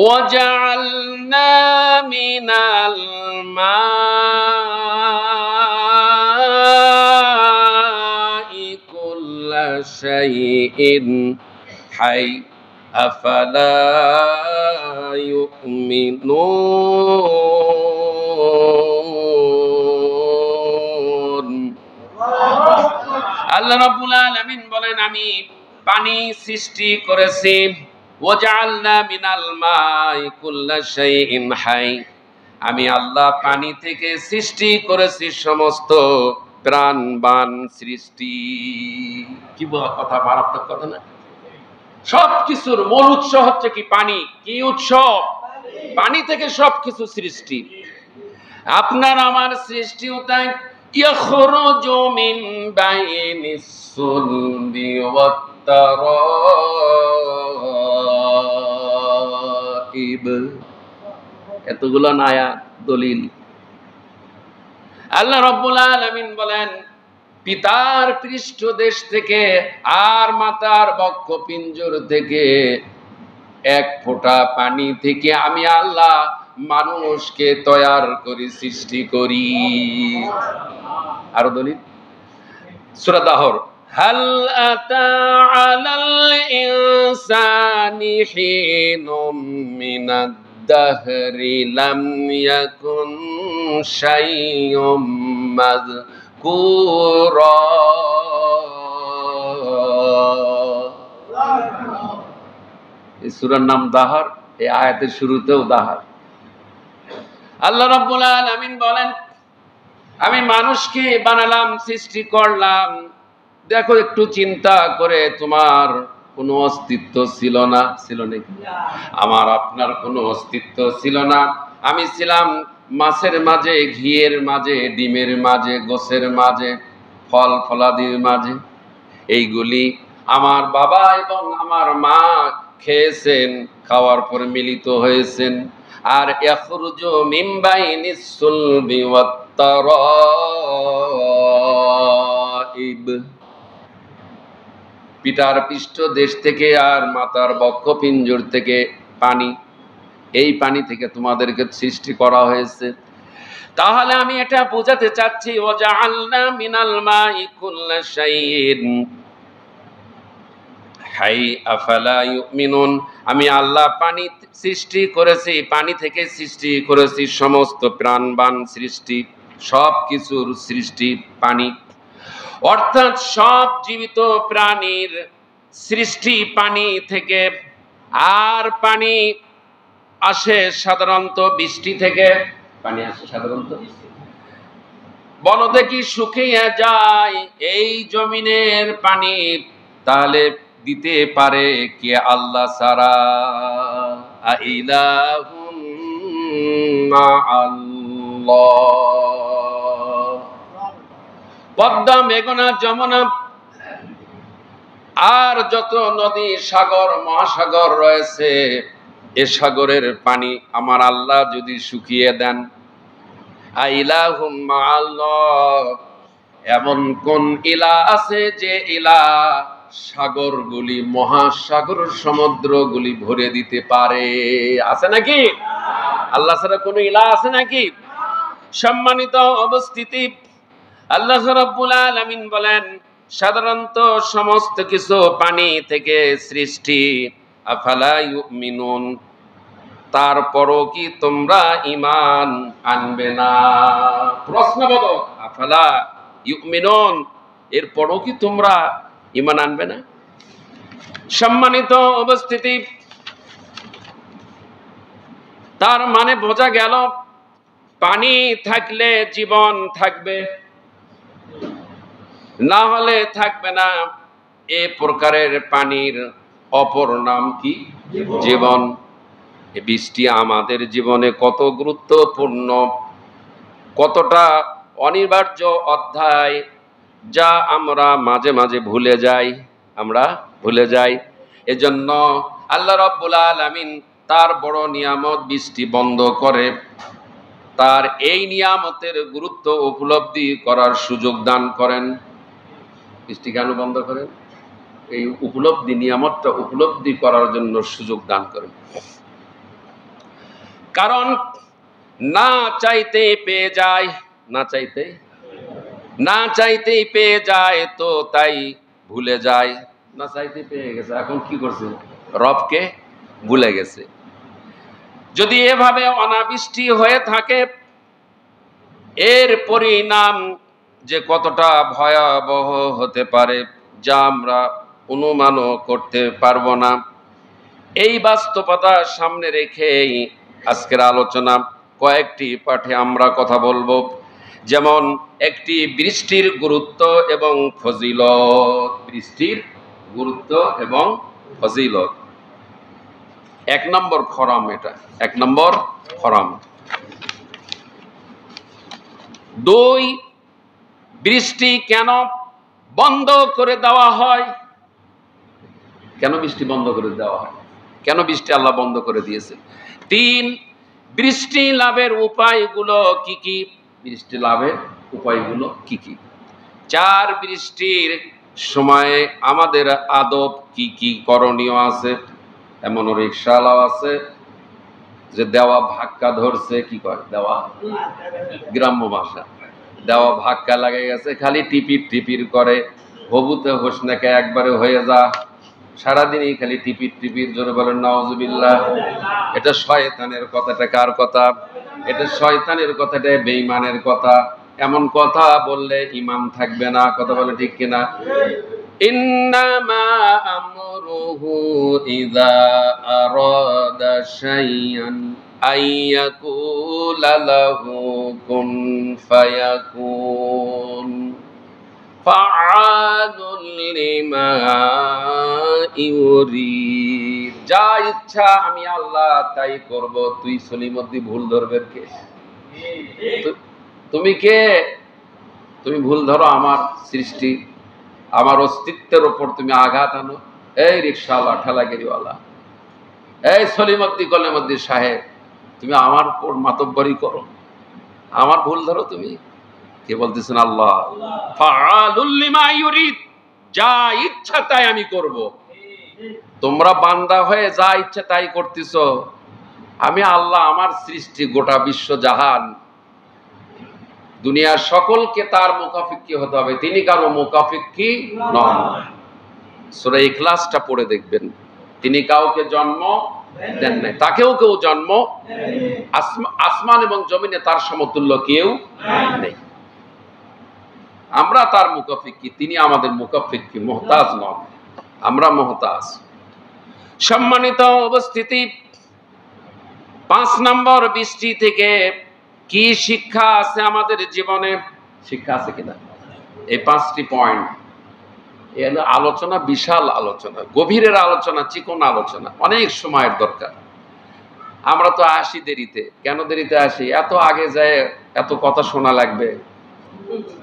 ওয়াজআলনা মিনাল মাই কুল্লা শাইইন হাই আফালা ইউমিনুন। আল্লাহ রাব্বুল আলামিন বলেন, আমি পানি সৃষ্টি করেছি। ওয়াজআলনা মিনাল মাই কুল্লা শাইইন হাই, আমি আল্লাহ পানি থেকে সৃষ্টি করেছি সমস্ত প্রাণবান সৃষ্টি। কি কথা, মারাত্মক কথা না? সবকিছুর মূল উৎস হচ্ছে কি? পানি। কি উৎস? পানি থেকে সবকিছু সৃষ্টি। আপনার আমার সৃষ্টিও তাই। ইয়াখরুজু মিন বাইনিস সুলবি ওয়াত তারাইব। এতগুলো আয়াত দলিল। আল্লাহ রাব্বুল আলামিন বলেন, পিতার পৃষ্ঠদেশ থেকে আর মাতার বক্ষপিঞ্জর থেকে এক ফোঁটা পানি থেকে আমি আল্লাহ মানুষকে তৈয়ার করি, সৃষ্টি করি। আরো দলিল, সূরা দাহর, হাল আতা আলাল ইনসানি হিনুম মিনাদ দাহরি লাম ইয়াকুন শাইয়ুম মাযকুরা। এই সূরার নাম দাহর, এই আয়াতের শুরুতেও দাহর। আল্লাহ রাব্বুল আলামিন বলেন, আমি মানুষকে বানালাম, সৃষ্টি করলাম। দেখো একটু চিন্তা করে, তোমার কোনো অস্তিত্ব ছিল না, ছিল নাকি? আমার আপনার কোনো অস্তিত্ব ছিল না। আমি ছিলাম মাছের মাঝে, ঘিয়ের মাঝে, ডিমের মাঝে, গোছের মাঝে, ফল ফলাদির মাঝে। এইগুলি আমার বাবা এবং আমার মা খেয়েছেন, খাওয়ার পরে মিলিত হয়েছেন। আর ইয়াখরুজু মিন বাইনিস সুলবি ওয়াত তারাইব, গরিব, পিতার পৃষ্ঠ দেশ থেকে আর মাতার বক্ষ পিঞ্জর থেকে পানি, এই পানি থেকে তোমাদেরকে সৃষ্টি করা হয়েছে। তাহলে আমি এটা বোঝাতে চাচ্ছি, ওয়াজআলনা মিনাল মাই কুল্লা শাইইন হাই আফালা ইউমিনুন। আমি আল্লাহ পানি সৃষ্টি করেছি, পানি থেকে সৃষ্টি করেছি সমস্ত প্রাণবান সৃষ্টি, সব কিছুর সৃষ্টি পানি, অর্থাৎ সব জীবিত প্রাণীর সৃষ্টি পানি থেকে। আর পানি আসে সাধারণত বৃষ্টি থেকে। পানি আসে সাধারণত, বলো দেখি শুকিয়ে যায় এই জমিনের পানি, তাহলে দিতে পারে কে আল্লাহ ছাড়া? আইলাহুম মাআল্লাহ। পদ্মা, মেঘনা, যমুনা আর যত নদী, সাগর, মহাসাগর রয়েছে, এ সাগরের পানি আমার আল্লাহ যদি শুকিয়ে দেন, আইলাহুম মাআল্লাহ, এমন কোন ইলা আছে যে ইলা সাগরগুলি, মহাসাগর, সমুদ্রগুলি ভরে দিতে পারে? আছে নাকি? আল্লাহ ছাড়া কোন ইলা আছে নাকি? সম্মানিত উপস্থিতি, আল্লাহ রাব্বুল আলামিন বলেন, সাধারণত সমস্ত কিছু পানি থেকে সৃষ্টি। আফালা ইউমিনুন, তারপরও কি তোমরা ঈমান আনবে না? প্রশ্নবোধক, আফালা ইউমিনুন, এরপরও কি তোমরা ঈমান আনবে না? সম্মানিত উপস্থিতি, তার মানে বোঝা গেল পানি থাকলে জীবন থাকবে, না হলে থাকবে না। এ প্রকারের পানির অপর নাম কি? জীবন। বৃষ্টি আমাদের জীবনে কত গুরুত্বপূর্ণ, কতটা অনিবার্য অধ্যায়, যা আমরা মাঝে মাঝে ভুলে যাই, আমরা ভুলে যাই। এজন্য আল্লাহ রাব্বুল আলামিন তার বড় নিয়ামত বৃষ্টি বন্ধ করে, তার এই নিয়ামতের গুরুত্ব উপলব্ধি করার সুযোগ দান করেন। বৃষ্টি কেন বন্ধ করেন? এই উপলব্ধি, নিয়ামতটা উপলব্ধি করার জন্য সুযোগ দান করেন। কারণ না চাইতে পেয়ে যায়, না চাইতেই পেয়ে যায়, তো তাই ভুলে যায়। না চাইতে পেয়ে গেছে, এখন কি করছে? রবকে ভুলে গেছে। যদি এভাবে অনাবৃষ্টি হয়ে থাকে, এর পরিণাম যে কতটা ভয়াবহ হতে পারে, যা আমরা অনুমানও করতে পারবো না। এই বাস্তবতা সামনে রেখেই আজকের আলোচনা কয়েকটি পাঠে আমরা কথা বলবো। যেমন একটি, বৃষ্টির গুরুত্ব এবং ফজিলত। বৃষ্টির গুরুত্ব এবং ফজিলত। 1 নম্বর ফরম, এটা 1 নম্বর ফরম। 2, বৃষ্টি কেন বন্ধ করে দেওয়া হয়? কেন বৃষ্টি বন্ধ করে দেওয়া হয়? কেন বৃষ্টি আল্লাহ বন্ধ করে দিয়েছে? 3, বৃষ্টি লাভের উপায়গুলো কি কি? বৃষ্টি লাভের উপায়গুলো কি কি? 4, বৃষ্টির সময়ে আমাদের আদব কি কি করণীয় আছে? এমন রিকশাওয়ালাও আছে যে দেওয়া ভাক্কা ধরছে, কি করে দেওয়া, গ্রাম্য ভাষা, দেওয়া ভাক্কা লাগাই গেছে, খালি টিপির টিপির করে, হবুতে হোসনাকে একবারে হয়ে যা, সারাদিনই খালি টিপির টিপির। জোরে বলেন নাউজুবিল্লাহ। এটা শয়তানের কথাটা কার কথা? এটা শয়তানের কথাটা, বেঈমানের কথা। এমন কথা বললে ঈমান থাকবে না। কথা বলে ঠিক কিনা? ইন্নামা আমরুহু ইযা আরাদা শাইআন আইয়াকুলা লাহু কুন ফায়াকুন ফাআলুল লিমা ইউরিদ। যা ইচ্ছা আমি আল্লাহ তাই করব। তুই সলিমদ্দি ভুল ধরবে কে? তুমি কে? তুমি ভুল ধরো আমার সৃষ্টি, আমার অস্তিত্বের ওপর তুমি আঘাত আনো। এই রিকশাওয়ালা, ঠেলাগিরিওয়ালা, এই সলিমদ্দি কলেমদ্দি সাহেব, তুমি আমার উপর মাতব্বরি করো, আমার ভুল ধরো তুমি। কে বলতেছেন? আল্লাহ। ফাআলুল লিমা ইউরিদ, যা ইচ্ছা তাই আমি করব। তোমরা বান্দা হয়ে যা ইচ্ছা তাই করতেছো, আমি আল্লাহ আমার সৃষ্টি গোটা বিশ্ব জাহান দুনিয়ার সকলকে তার মুখাফিক্কি হতে হবে, তিনি কারো মুখাফিক্কি নন। সূরা ইখলাসটা পড়ে দেখবেন, তিনি কাউকে জন্ম দেন নাই, তাকেও কেউ জন্ম, আসমান এবং জমিনে তার সমতুল্য কেউ নেই। আমরা তার মুখাফিক্কি, তিনি আমাদের মুখাফিক্কি, মুহতাজ নন, আমরা মুহতাজ। সম্মানিত উপস্থিতি, 5 নম্বর বৃষ্টি থেকে কি শিক্ষা আছে আমাদের জীবনে? শিক্ষা আছে কিনা? এই 5টি পয়েন্ট, এর আলোচনা বিশাল আলোচনা, গভীরের আলোচনা, চিকন আলোচনা, অনেক সময়ের দরকার। আমরা তো আসি দেরিতে। কেন দেরিতে আসি? এত আগে যায় এত কথা শোনা লাগবে,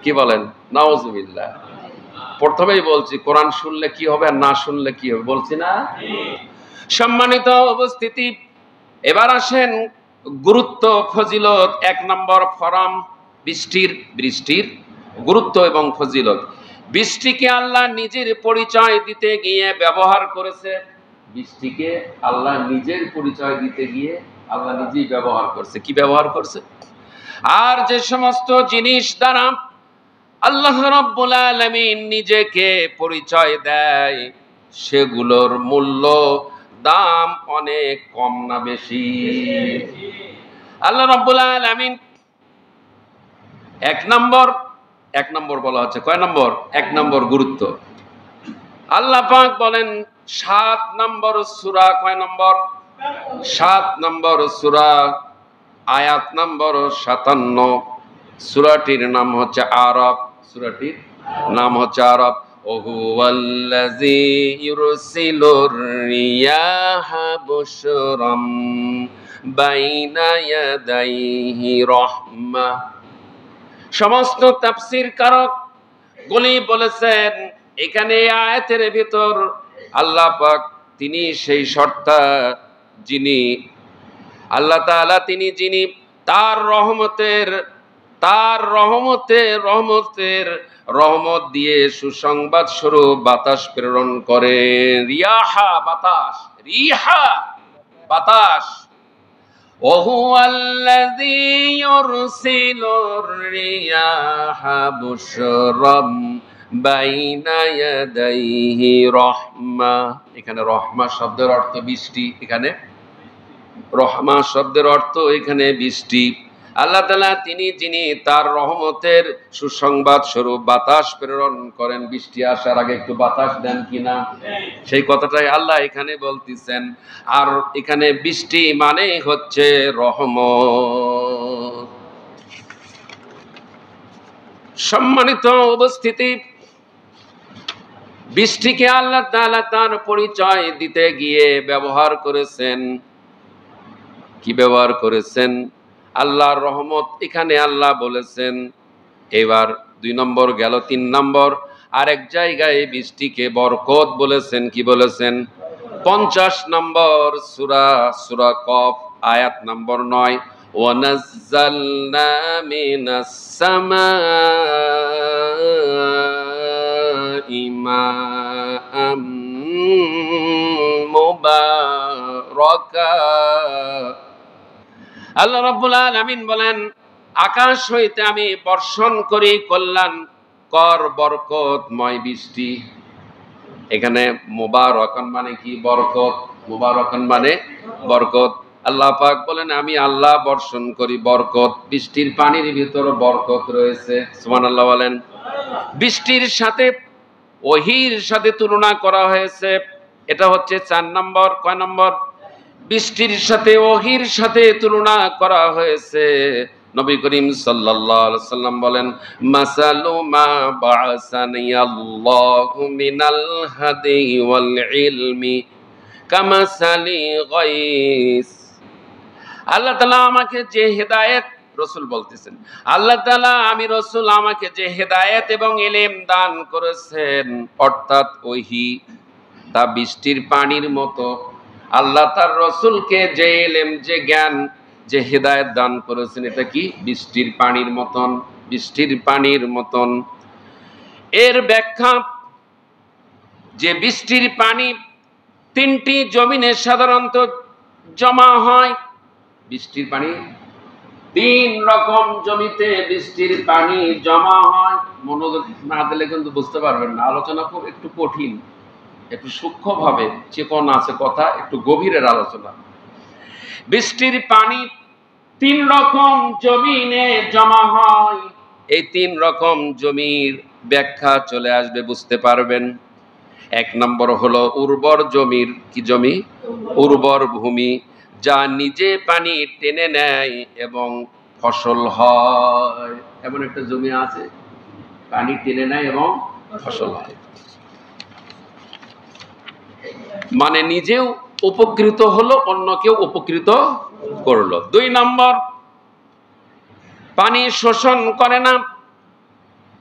কি বলেন? নাউজুবিল্লাহ। প্রথমেই বলছি, কোরআন শুনলে কি হবে আর না শুনলে কি হবে, বলছি না? সম্মানিত উপস্থিতি, এবার আসেন গুরুত্ব, ফজিলত। 1 নম্বর ফরম বৃষ্টির গুরুত্ব এবং ফজিলত। বৃষ্টিকে আল্লাহ নিজের পরিচয় দিতে গিয়ে ব্যবহার করেছে। বৃষ্টিকে আল্লাহ নিজের পরিচয় দিতে গিয়ে আল্লাহ নিজেই ব্যবহার করছে। কি ব্যবহার করছে? আর যে সমস্ত জিনিস দ্বারা আল্লাহ রাব্বুল আলামিন নিজেকে পরিচয় দেয়, সেগুলোর মূল্য, দাম অনেক কম না বেশি? আল্লাহ রাব্বুল আলামিন 1 নম্বর বলা হচ্ছে। কয় নম্বর? 1 নম্বর গুরুত্ব। আল্লাহ পাক বলেন 7 নম্বর সূরা, কয় নম্বর? 7 নম্বর সূরা, আয়াত নম্বর 57। সূরাটির নাম হচ্ছে আরাফ। সূরাটির নাম হচ্ছে আরাফ। ওহুয়াল্লাযী ইউরসিলুর রিয়াহা বুশরাম বাইনা ইয়াদাইহি রাহমাহ। সমস্ত তাফসীর কারক গলি বলেছেন, এখানে আয়াতের ভিতর আল্লাহ পাক তিনি সেই সত্তা, যিনি আল্লাহ তাআলা, তিনি যিনি তার রহমত দিয়ে সুসংবাদ স্বরূপ বাতাস প্রেরণ করেন। রিয়াহা, বাতাস, রিহা, বাতাস। ওহুয়াল্লাযী ইউরসিলুর রিয়াহা বুশরাম বাইনা ইয়াদাইহি রাহমা। এখানে রহমা শব্দের অর্থ বৃষ্টি, এখানে রহমা শব্দের অর্থ এখানে বৃষ্টি। আল্লাহ তাআলা তিনি যিনি তার রহমতের সুসংবাদ স্বরূপ বাতাস প্রেরণ করেন। বৃষ্টি আসার আগে একটু বাতাস দেন কিনা, সেই কথাটাই আল্লাহ এখানে বলতেছেন। আর এখানে বৃষ্টি মানে হচ্ছে রহমত। সম্মানিত উপস্থিতি, বৃষ্টিকে আল্লাহ তাআলা তার পরিচয় দিতে গিয়ে ব্যবহার করেছেন। কি ব্যবহার করেছেন? আল্লাহর রহমত এখানে আল্লাহ বলেছেন। এবার 2 নম্বর গেল। 3 নম্বর, আরেক জায়গায় বৃষ্টিকে বরকত বলেছেন। কি বলেছেন? 50 নম্বর সূরা কফ, আয়াত নম্বর 9। ওয়ানাজ্জালনা মিনাস সামাই মাআম মুবারাকা। আল্লাহ রাব্বুল আলামিন বলেন, আকাশ হইতে আমি বর্ষণ করি কল্যাণকর বরকতময় বৃষ্টি। এখানে মুবারাকান মানে কি? বরকত। মুবারাকান মানে বরকত। আল্লাহ পাক বলেন, আমি আল্লাহ বর্ষণ করি বরকত। বৃষ্টির পানির ভিতরে বরকত রয়েছে। সুবহানাল্লাহ বলেন। বৃষ্টির সাথে ওহীর সাথে তুলনা করা হয়েছে। এটা হচ্ছে 4 নম্বর। কয় নম্বর? বৃষ্টির সাথে ওহীর সাথে তুলনা করা হয়েছে। নবী করিম সাল্লাল্লাহু আলাইহি ওয়াসাল্লাম বলেন, মাসালু মা বা'সানি আল্লাহু মিনাল হাদি ওয়াল ইলমি কামাসালি গায়স। আল্লাহ তাআলা আমাকে যে হেদায়েত, রাসূল বলতেছেন, আল্লাহ তাআলা, আমি রাসূল, আমাকে যে হেদায়েত এবং ইলম দান করেছেন, অর্থাৎ ওহী, তা বৃষ্টির পানির মতো। আল্লাহ তার রাসূলকে যে ইলম, যে জ্ঞান, যে হেদায়েত দান করেছেন, এটা কি? বৃষ্টির পানির মতন। বৃষ্টির পানির মতন। এর ব্যাখ্যা যে বৃষ্টির পানি তিনটি জমিনে সাধারণত জমা হয়। বৃষ্টির পানি তিন রকম জমিতে বৃষ্টির পানি জমা হয়। মনোযোগ না দিলে কিন্তু বুঝতে পারবেন না, আলোচনা খুব একটু কঠিন, একটু সূক্ষ্মভাবে চেপন আছে কথা, একটু গভীরের আলোচনা। বৃষ্টির পানি তিন রকম জমিনে জমা হয়। এই তিন রকম জমির ব্যাখ্যা চলে আসবে, বুঝতে পারবেন। এক নম্বর হলো উর্বর জমির, কি জমি? উর্বর ভূমি, যা নিজে পানি টেনে নেয় এবং ফসল হয়। এমন একটা জমি আছে পানি টেনে নেয় এবং ফসল হয়, মানে নিজেও উপকৃত হলো, অন্যকেও উপকৃত করলো। দুই নম্বর, পানি শোষণ করে না,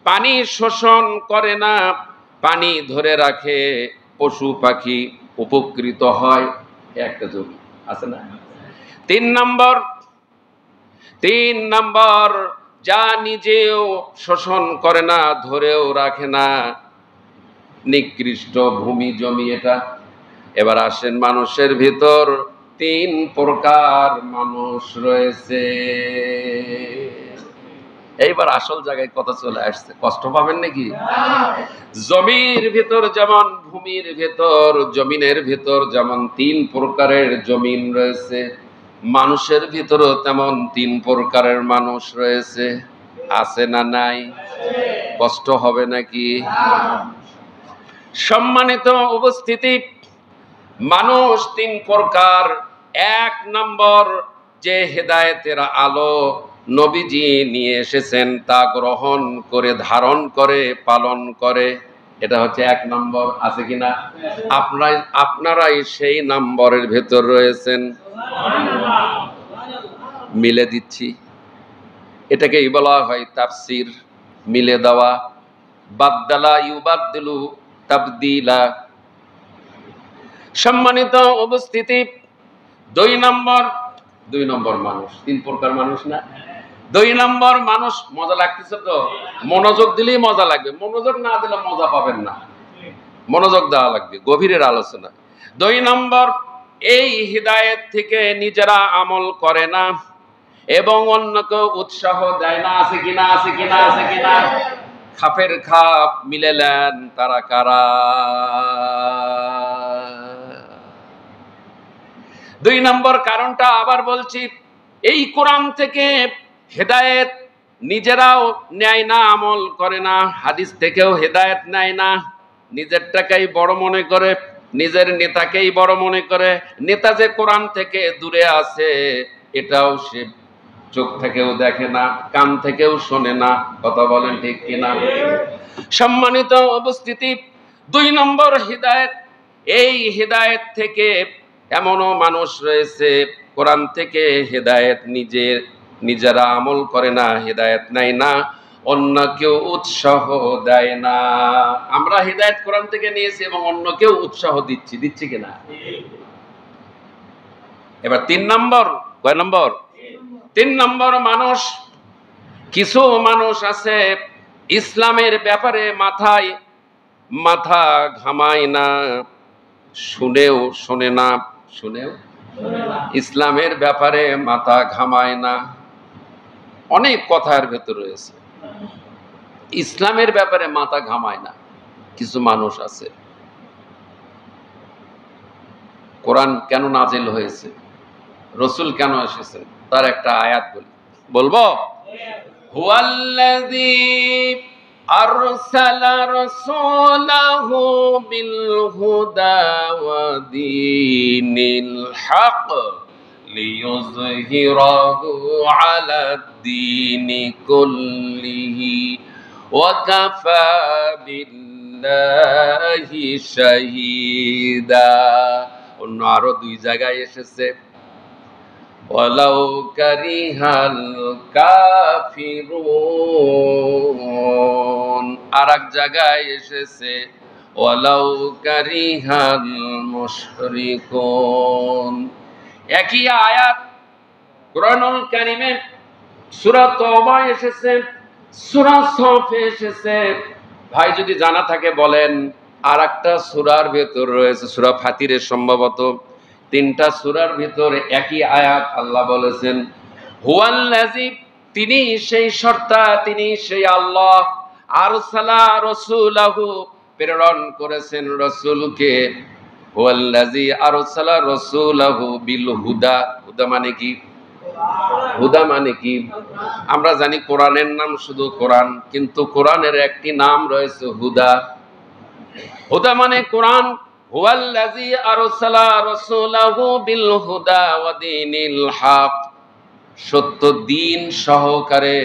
পানি শোষণ করে না, পানি ধরে রাখে, পশু পাখি উপকৃত হয়। একটা জমি আছে না? তিন নম্বর, যা নিজেও শোষণ করে না, ধরেও রাখে না, নিকৃষ্ট ভূমি জমি এটা। এবার আসেন, মানুষের ভিতর তিন প্রকার মানুষ রয়েছে। এইবার আসল জায়গায় কথা চলে আসছে, কষ্ট পাবেন নাকি? জমির ভিতর যেমন, ভূমির ভিতর, জমিনের ভিতর যেমন তিন প্রকারের জমিন রয়েছে, মানুষের ভিতরও তেমন তিন প্রকারের মানুষ রয়েছে। আছে না নাই? কষ্ট হবে নাকি? সম্মানিত উপস্থিতি, মানুষ তিন প্রকার। এক নম্বর, যে হেদায়েতের আলো নবীজি নিয়ে এসেছেন তা গ্রহণ করে, ধারণ করে, পালন করে, এটা হচ্ছে এক নম্বর। আছে কিনা? আপনারাই সেই নম্বরের ভেতর রয়েছেন। মিলে দিচ্ছি, এটাকেই বলা হয় তাফসির, মিলে দেওয়া। বাদদালা ইউবাদদিলু তাবদিলা। সম্মানিত উপস্থিতি, দুই নম্বর মানুষ, তিন প্রকার মানুষ না? দুই নম্বর মানুষ, মজা লাগতেছে তো? মনোযোগ দিলেই মজা লাগবে, মনোযোগ না দিলে মজা পাবেন না। মনোযোগ দেওয়া লাগবে, গভীরের আলোচনা। দুই নম্বর, এই হিদায়েত থেকে নিজেরা আমল করে না এবং অন্যকে উৎসাহ দেয় না। আছে কিনা? আছে কিনা? আছে কিনা? খাপের খাপ মিলে নেন, তারা কারা? দুই নম্বর কারণটা আবার বলছি, এই কোরআন থেকে হেদায়েত নিজেরাও নেয় না, আমল করে না। হাদিস থেকেও হেদায়েত নেয় না, নিজেরটাকেই বড় মনে করে, নিজের নেতাকেই বড় মনে করে। নেতা যে কোরআন থেকে দূরে আছে এটাও সে চোখ থেকেও দেখে না, কান থেকেও শোনে না। কথা বলেন ঠিক কিনা? সম্মানিত উপস্থিতি, দুই নম্বর হিদায়েত। এই হিদায়েত থেকে এমনও মানুষ রয়েছে কোরআন থেকে হেদায়েত নিজেরা আমল করে না, হেদায়েত নেয় না, অন্যকেও উৎসাহ দেয় না। আমরা হেদায়েত কোরআন থেকে নিয়েছি এবং অন্যকেও উৎসাহ দিচ্ছি কিনা? এবার তিন নম্বর, কয় নম্বর? তিন নম্বর মানুষ, কিছু মানুষ আছে ইসলামের ব্যাপারে মাথা ঘামায় না, শুনেও শোনে না, ইসলামের ব্যাপারে মাথা ঘামায় না। অনেক কথার ভেতর রয়েছে, ইসলামের ব্যাপারে মাথা ঘামায় না কিছু মানুষ আছে। কোরআন কেন নাজিল হয়েছে, রসুল কেন এসেছেন, তার একটা আয়াত বলবো। হুয়াল্লাযী আরসালা রাসূলাহু বিল হুদা ওয়া দীনিল হক লিইয়ুযহিরাহু আলাদ-দীনি কুল্লিহি ওয়া কাফা বিল্লাহি শাহীদা। অন্য আরো দুই জায়গায় এসেছে ওয়ালাউ কারিহাল কাফিরুন, আর এক জায়গায় এসেছে ওয়ালাউ কারিহাল মুশরিকুন। একই আয়াত কোরআনুল কারীমে সূরা তওবায় এসেছে সূরা সফে এসেছে। ভাই যদি জানা থাকে বলেন। আর একটা সূরার ভেতর রয়েছে সূরা ফাতিরের, সম্ভবত 3টা সূরার ভিতরে একই আয়াত আল্লাহ বলেছেন, হুয়াল্লাযী, তিনি সেই সত্তা, তিনি সেই আল্লাহ, আরসালা রাসূলাহু, প্রেরণ করেছেন রাসূলকে, হুয়াল্লাযী আরসালা রাসূলাহু বিল হুদা। হুদা মানে কি? হুদা মানে কি? আমরা জানি কোরআনের নাম শুধু কোরআন, কিন্তু কোরআনের একটি নাম রয়েছে হুদা। হুদা মানে কোরআন। হুয়াল্লাযী আরসালা রাসূলাহু বিল হুদা ওয়া দীনিল হক, সত্য দিন সহকারে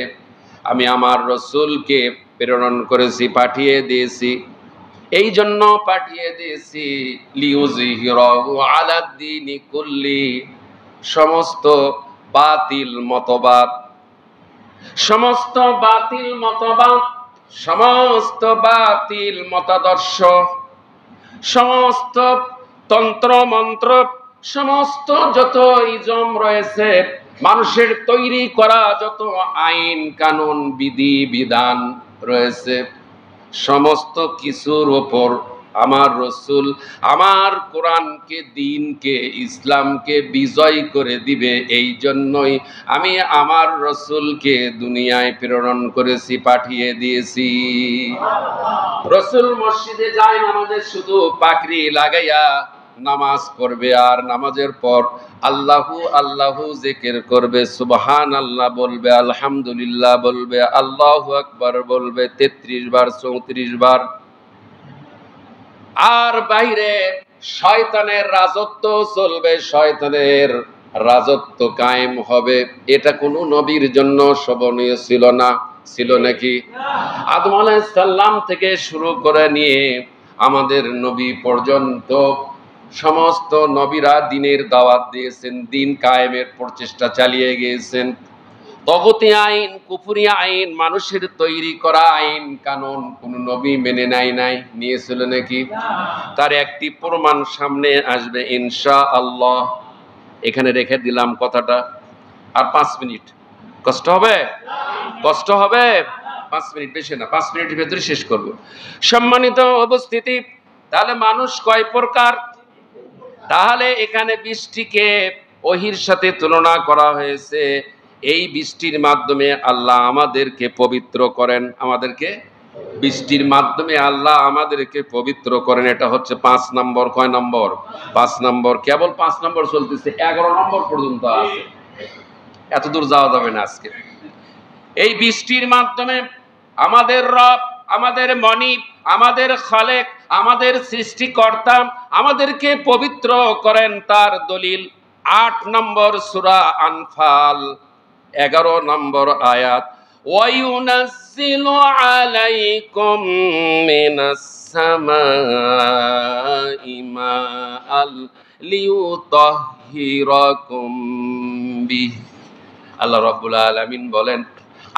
আমি আমার রাসূলকে প্রেরণ করেছি, পাঠিয়ে দিয়েছি। এই জন্য পাঠিয়ে দিয়েছি লিইউযহিরাহু আলাদ দীনি কুল্লি, সমস্ত বাতিল মতবাদ, সমস্ত বাতিল মতবাদ, সমস্ত বাতিল মতাদর্শ, সমস্ত তন্ত্র মন্ত্র, সমস্ত যত ইজম রয়েছে, মানুষের তৈরি করা যত আইন কানুন বিধি বিধান রয়েছে, সমস্ত কিছুর ওপর আমার রাসূল আমার কোরআনকে, দ্বীনকে, ইসলামকে বিজয় করে দিবে। এই জন্যই আমি আমার রাসূলকে দুনিয়ায় প্রেরণ করেছি, পাঠিয়ে দিয়েছি। রাসূল মসজিদে যায় নামাজে শুধু পাগড়ি লাগাইয়া নামাজ পড়বে, আর নামাজের পর আল্লাহু আল্লাহু জিকির করবে, সুবহানাল্লাহ বলবে, আলহামদুলিল্লাহ বলবে, আল্লাহু আকবার বলবে 33 বার 34 বার। আর বাইরে শয়তানের রাজত্ব চলবে, শয়তানের রাজত্ব কায়েম হবে। এটা কোনো নবীর জন্য শোভনীয় ছিল না। ছিল নাকি? আদম আলাইহিস সালাম থেকে শুরু করে নিয়ে আমাদের নবী পর্যন্ত সমস্ত নবীরা দ্বীনের দাওয়াত দিয়েছেন, দ্বীন কায়েমের প্রচেষ্টা চালিয়ে গিয়েছেন। তগুতি আইন, কুফরি আইন, মানুষের তৈরি করা আইন কানুন কোন নবী মেনে নাই। নিয়েছিল নাকি? তার একটি প্রমাণ সামনে আসবে ইনশাআল্লাহ। এখানে রেখে দিলাম কথাটা। আর 5 মিনিট কষ্ট হবে? কষ্ট হবে? 5 মিনিট, বেশি না, 5 মিনিটের ভেতরে শেষ করব। সম্মানিত উপস্থিতি, তাহলে মানুষ কয় প্রকার? তাহলে এখানে বৃষ্টিকে ওহীর সাথে তুলনা করা হয়েছে। এই বৃষ্টির মাধ্যমে আল্লাহ আমাদেরকে পবিত্র করেন। আমাদেরকে বৃষ্টির মাধ্যমে আল্লাহ আমাদেরকে পবিত্র করেন। এটা হচ্ছে 5 নম্বর। কয় নম্বর? 5 নম্বর। কেবল 5 নম্বর চলতেছে, 11 নম্বর পর্যন্ত আছে। এত দূর যাওয়া যাবে না আজকে। এই বৃষ্টির মাধ্যমে আমাদের রব, আমাদের মনিব, আমাদের খালেক, আমাদের সৃষ্টিকর্তা আমাদেরকে পবিত্র করেন। তার দলিল 8 নম্বর সূরা আনফাল 11 নম্বর আয়াত, ওয়ায়ুনাজ্জিলু আলাইকুম মিনাস সামাই মাআল লিইউতাহহিরাকুম বিহি। আল্লাহ রাব্বুল আলামিন বলেন,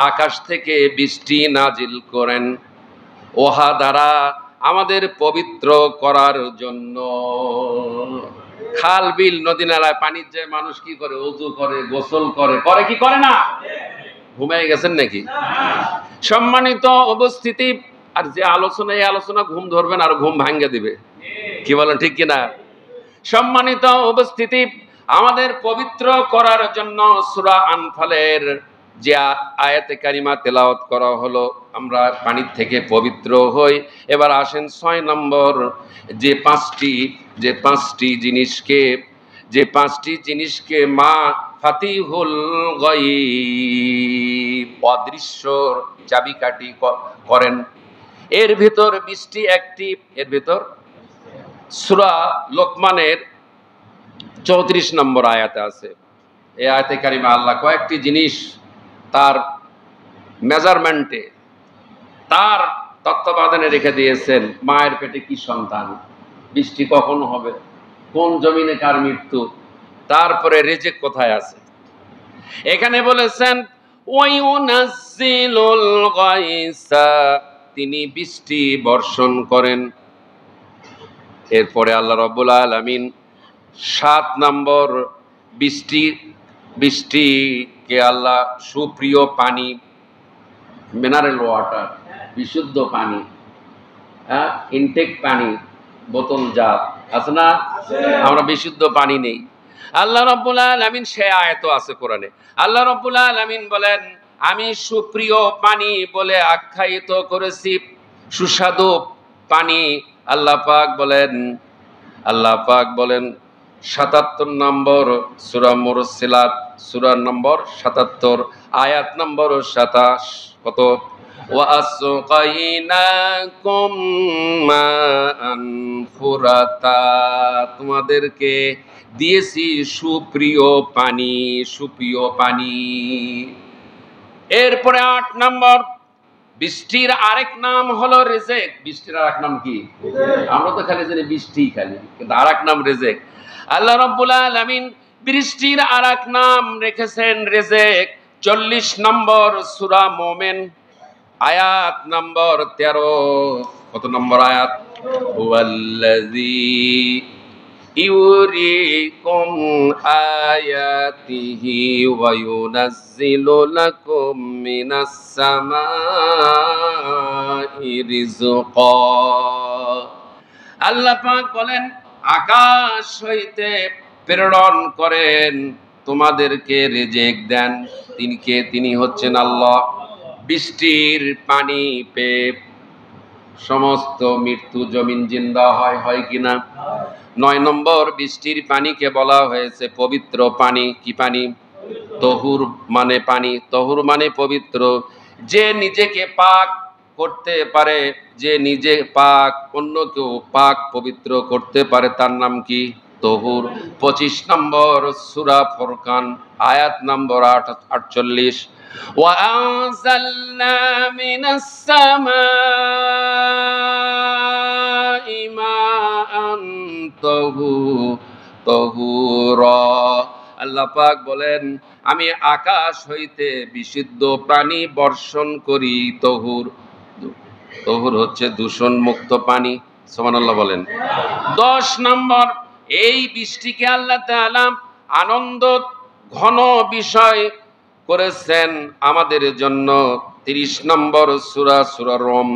আকাশ থেকে বৃষ্টি নাজিল করেন ওহা দ্বারা আমাদের পবিত্র করার জন্য। খাল বিল নদী নালায় পানির যায় মানুষ কি করে? ওযু করে, গোসল করে, করে কি করে না? ঘুমিয়ে গেছেন নাকি? সম্মানিত উপস্থিতি, আর যে আলোচনা, এই আলোচনা ঘুম ধরবেন আর ঘুম ভাঙ্গে দিবে। কি বলেন, ঠিক কিনা? সম্মানিত উপস্থিতি, আমাদের পবিত্র করার জন্য সূরা আনফালের যে আয়াতে কারিমা তেলাওয়াত করা হলো, আমরা পানির থেকে পবিত্র হই। এবার আসেন 6 নম্বর, যে পাঁচটি জিনিসকে মা ফাতিহুল গায়ব, অদৃশ্যর চাবিকাঠি করেন। এর ভিতর বৃষ্টি একটি। এর ভিতর সূরা লোকমানের 34 নম্বর আয়াতে আছে। এই আয়াতে কারিমা আল্লাহ কয়েকটি জিনিস তার মেজারমেন্টে, তার তত্ত্বাবধানে রেখে দিয়েছেন। মায়ের পেটে কি সন্তান, বৃষ্টি কখন হবে, কোন জমিনে কার মৃত্যু, তারপরে রিজিক কোথায় আছে। এখানে বলেছেন ওয়ায়ুনাজ্জিলুল গায়সা, তিনি বৃষ্টি বর্ষণ করেন। এরপরে আল্লাহ রাব্বুল আলামিন 7 নম্বর, বৃষ্টিকে আল্লাহ সুপ্রিয় পানি, মিনারেল ওয়াটার, বিশুদ্ধ পানি, হ্যাঁ, ইনটেক পানি, বোতলজাত আছে না? আমরা বিশুদ্ধ পানি নেই। আল্লাহ রাব্বুল আলামিন সে আয়াত আছে কোরআনে। আল্লাহ রাব্বুল আলামিন বলেন, আমি সুপ্রিয় পানি বলে আখ্যায়িত করেছি, সুস্বাদু পানি। আল্লাহ পাক বলেন ৭৭ নম্বর সূরা মুরসিলাত, সূরা নম্বর ৭৭, আয়াত নম্বর ২৭। কত? ওয়াসকাইনাকুম মাআন ফুরাতা, তোমাদেরকে দিয়েছি সুপ্রিয় পানি। এরপরে ৮ নম্বর, বৃষ্টির আরেক নাম হলো রিজেক। বৃষ্টির আরেক নাম কি? আমরা তো খালি জানি বৃষ্টি, কিন্তু আরেক নাম রিজেক। আল্লাহ রাব্বুল আলামিন বৃষ্টির আরেক নাম রেখেছেন রিজেক। ৪০ নম্বর সূরা মুমিন, আয়াত নম্বর ১৩। কত নম্বর আয়াত? হুয়াল্লাযী ইউরিকুম আয়াতিহি ওয়া ইউনাজ্জিলু লাকুম মিনাস সামাই রিজকা। আল্লাহ পাক বলেন, আকাশ হইতে প্রেরণ করেন, তোমাদেরকে রিজিক দেন। তিনি হচ্ছেন আল্লাহ। বৃষ্টির পানি পেয়ে সমস্ত মৃত্যু জমিন জিন্দা হয় কিনা? ৯ নম্বর, বৃষ্টির পানিকে বলা হয়েছে পবিত্র পানি। কি পানি? তহুর মানে পানি, তহুর মানে পবিত্র। যে নিজেকে পাক করতে পারে, যে নিজে পাক, অন্য কেউ পাক পবিত্র করতে পারে, তার নাম কি? তহুর। ২৫ নম্বর সূরা ফুরকান, আয়াত নম্বর ৪৮। وأنزلنا من السماء ماء طهورا। আল্লাহ পাক বলেন, আমি আকাশ হইতে বিশুদ্ধ পানি বর্ষণ করি। তহুর হচ্ছে দূষণ মুক্ত পানি। সুবহানাল্লাহ বলেন। ১০ নম্বর, এই বৃষ্টিকে আল্লাহ তাআলা আনন্দ ঘন বিষয় করেছেন আমাদের জন্য। ৩০ নম্বর সূরা রুম,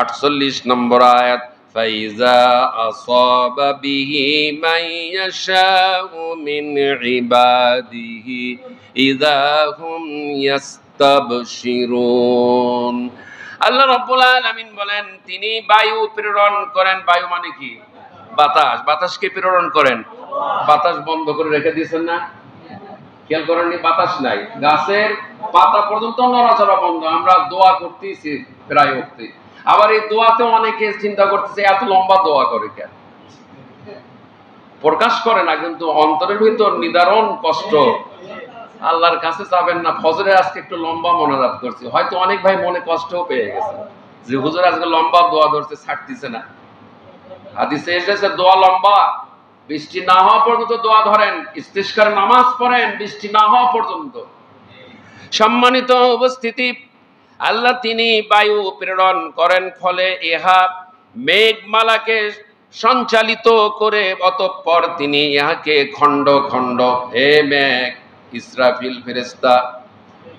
৪৮ নম্বর আয়াত। ফাইজা আসাবা বিহি মান ইয়াশাউ মিন ইবাদিহি ইযা হুম ইয়াস্তাবশিরুন। আল্লাহ রাব্বুল আলামিন বলেন, তিনি বায়ু প্রেরণ করেন। বায়ু মানে কি? বাতাস। বাতাসকে প্রেরণ করেন। বাতাস বন্ধ করে রেখে দিয়েছেন না? খেয়াল করেননি? বাতাস নাই, গাছের পাতা পর্যন্ত নড়াচড়া বন্ধ। আমরা দোয়া করতেছি প্রায় উঠতে, আবার এই দোয়াতে অনেকে চিন্তা করতেছে এত লম্বা দোয়া করে কেন? প্রকাশ করে না, কিন্তু অন্তরের ভিতর নিদারুণ কষ্ট। আল্লাহর কাছে যাবেন না। ফজরে আজকে একটু লম্বা মোনাজাত করছি, হয়তো অনেক ভাই মনে কষ্টও পেয়ে গেছে যে হুজুর আজকে লম্বা দোয়া ধরছে, ছাড়তেছে না। হাদিসে এসেছে দোয়া লম্বা, বৃষ্টি না হওয়া পর্যন্ত দোয়া ধরেন, ইস্তিসকার নামাজ পড়েন বৃষ্টি না হওয়া পর্যন্ত। সম্মানিত উপস্থিতি, আল্লাহ তিনি বায়ু প্রেরণ করেন, ফলে ইহা মেঘমালাকে সঞ্চালিত করে অতঃপর তিনি ইহাকে খণ্ড খণ্ড, হে মেঘ, ইসরাফিল ফেরেশতা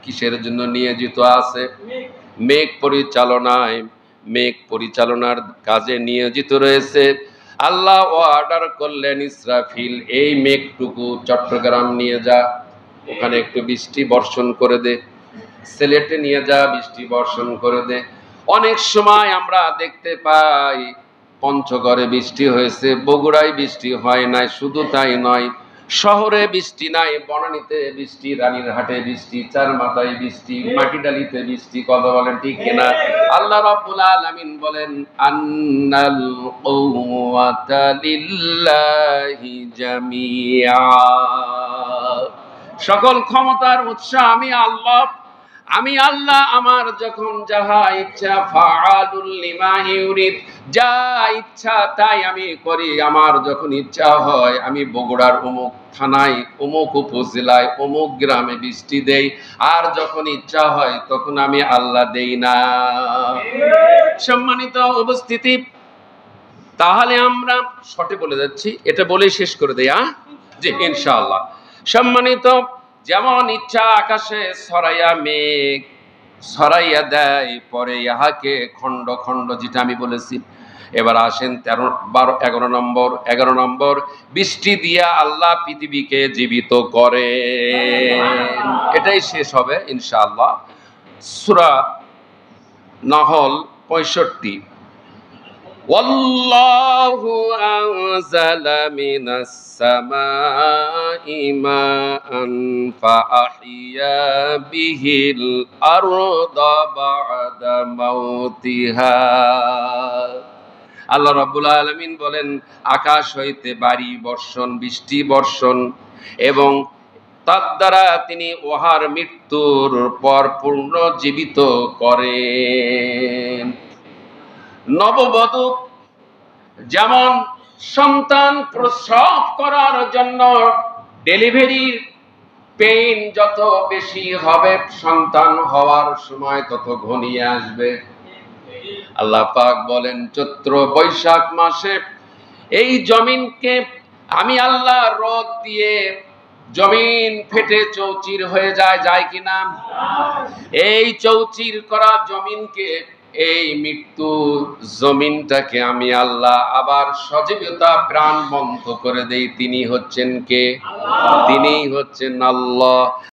কিসের জন্য নিয়োজিত আছে? মেঘ পরিচালনার কাজে নিয়োজিত রয়েছে। আল্লাহ অর্ডার করলেন, ইসরাফিল এই মেঘটুকু চট্টগ্রাম নিয়ে যা, ওখানে একটু বৃষ্টি বর্ষণ করে দে। সিলেটে নিয়ে যা, বৃষ্টি বর্ষণ করে দে। অনেক সময় আমরা দেখতে পাই পঞ্চগড়ে বৃষ্টি হয়েছে, বগুড়ায় বৃষ্টি হয় নাই। শুধু তাই নয়, শহরে বৃষ্টি নাই, বনানীতে বৃষ্টি, রানীরহাটে বৃষ্টি, চারমাথায় বৃষ্টি, মাটিডালিতে বৃষ্টি। কথা বলেন ঠিক কিনা? আল্লাহ রাব্বুল আলামিন বলেন, আন্নাল কুওয়াতা লিল্লাহি জামিআ, সকল ক্ষমতার উৎস আমি আল্লাহ। আমার যখন যাহা ইচ্ছা, ফাআলুল লিমা ইউরিদ, যা ইচ্ছা তাই আমি করি। আমার যখন ইচ্ছা হয় আমি বগুড়ার অমুক থানায়, অমুক উপজেলায়, অমুক গ্রামে বৃষ্টি দেই, আর যখন ইচ্ছা হয় তখন আমি আল্লাহ দেই না। সম্মানিত উপস্থিতি, তাহলে আমরা শর্টে বলে যাচ্ছি, এটা বলেই শেষ করে দেই। জি ইনশাআল্লাহ। সম্মানিত, যেমন ইচ্ছা আকাশে ছড়াইয়া মেঘ, ছড়াইয়া দেয়, পরে ইহাকে খণ্ড খণ্ড, যেটা আমি বলেছি। এবার আসেন 11 নম্বর, বৃষ্টি দিয়া আল্লাহ পৃথিবীকে জীবিত করে। এটাই শেষ হবে ইনশাআল্লাহ। সূরা নাহল 65। ওয়াল্লাহু আনজালা মিনাস সামাই মাআন ফাআহইয়া বিহিল আরদা বা'দা মাউতিহা। আল্লাহ রাব্বুল আলামিন বলেন, আকাশ হইতে বাড়ি বর্ষণ, বৃষ্টি বর্ষণ, এবং তার দ্বারা তিনি উহার মৃত্যুর পর পুনর্জীবিত করেন। নববধূ যেমন সন্তান প্রসব করার জন্য ডেলিভারি পেইন যত বেশি হবে, সন্তান হওয়ার সময় তত ঘনিয়ে আসবে। আল্লাহ পাক বলেন, চৈত্র বৈশাখ মাসে এই জমিনকে আমি আল্লাহ রোদ দিয়ে জমিন ফেটে চৌচির হয়ে যায় কিনা? এই চৌচির করা জমিনকে, এই মৃত্যু জমিনটাকে আমি আল্লাহ আবার সজীবতা প্রাণবন্ত করে দেই। তিনি হচ্ছেন কে? তিনিই হচ্ছেন আল্লাহ।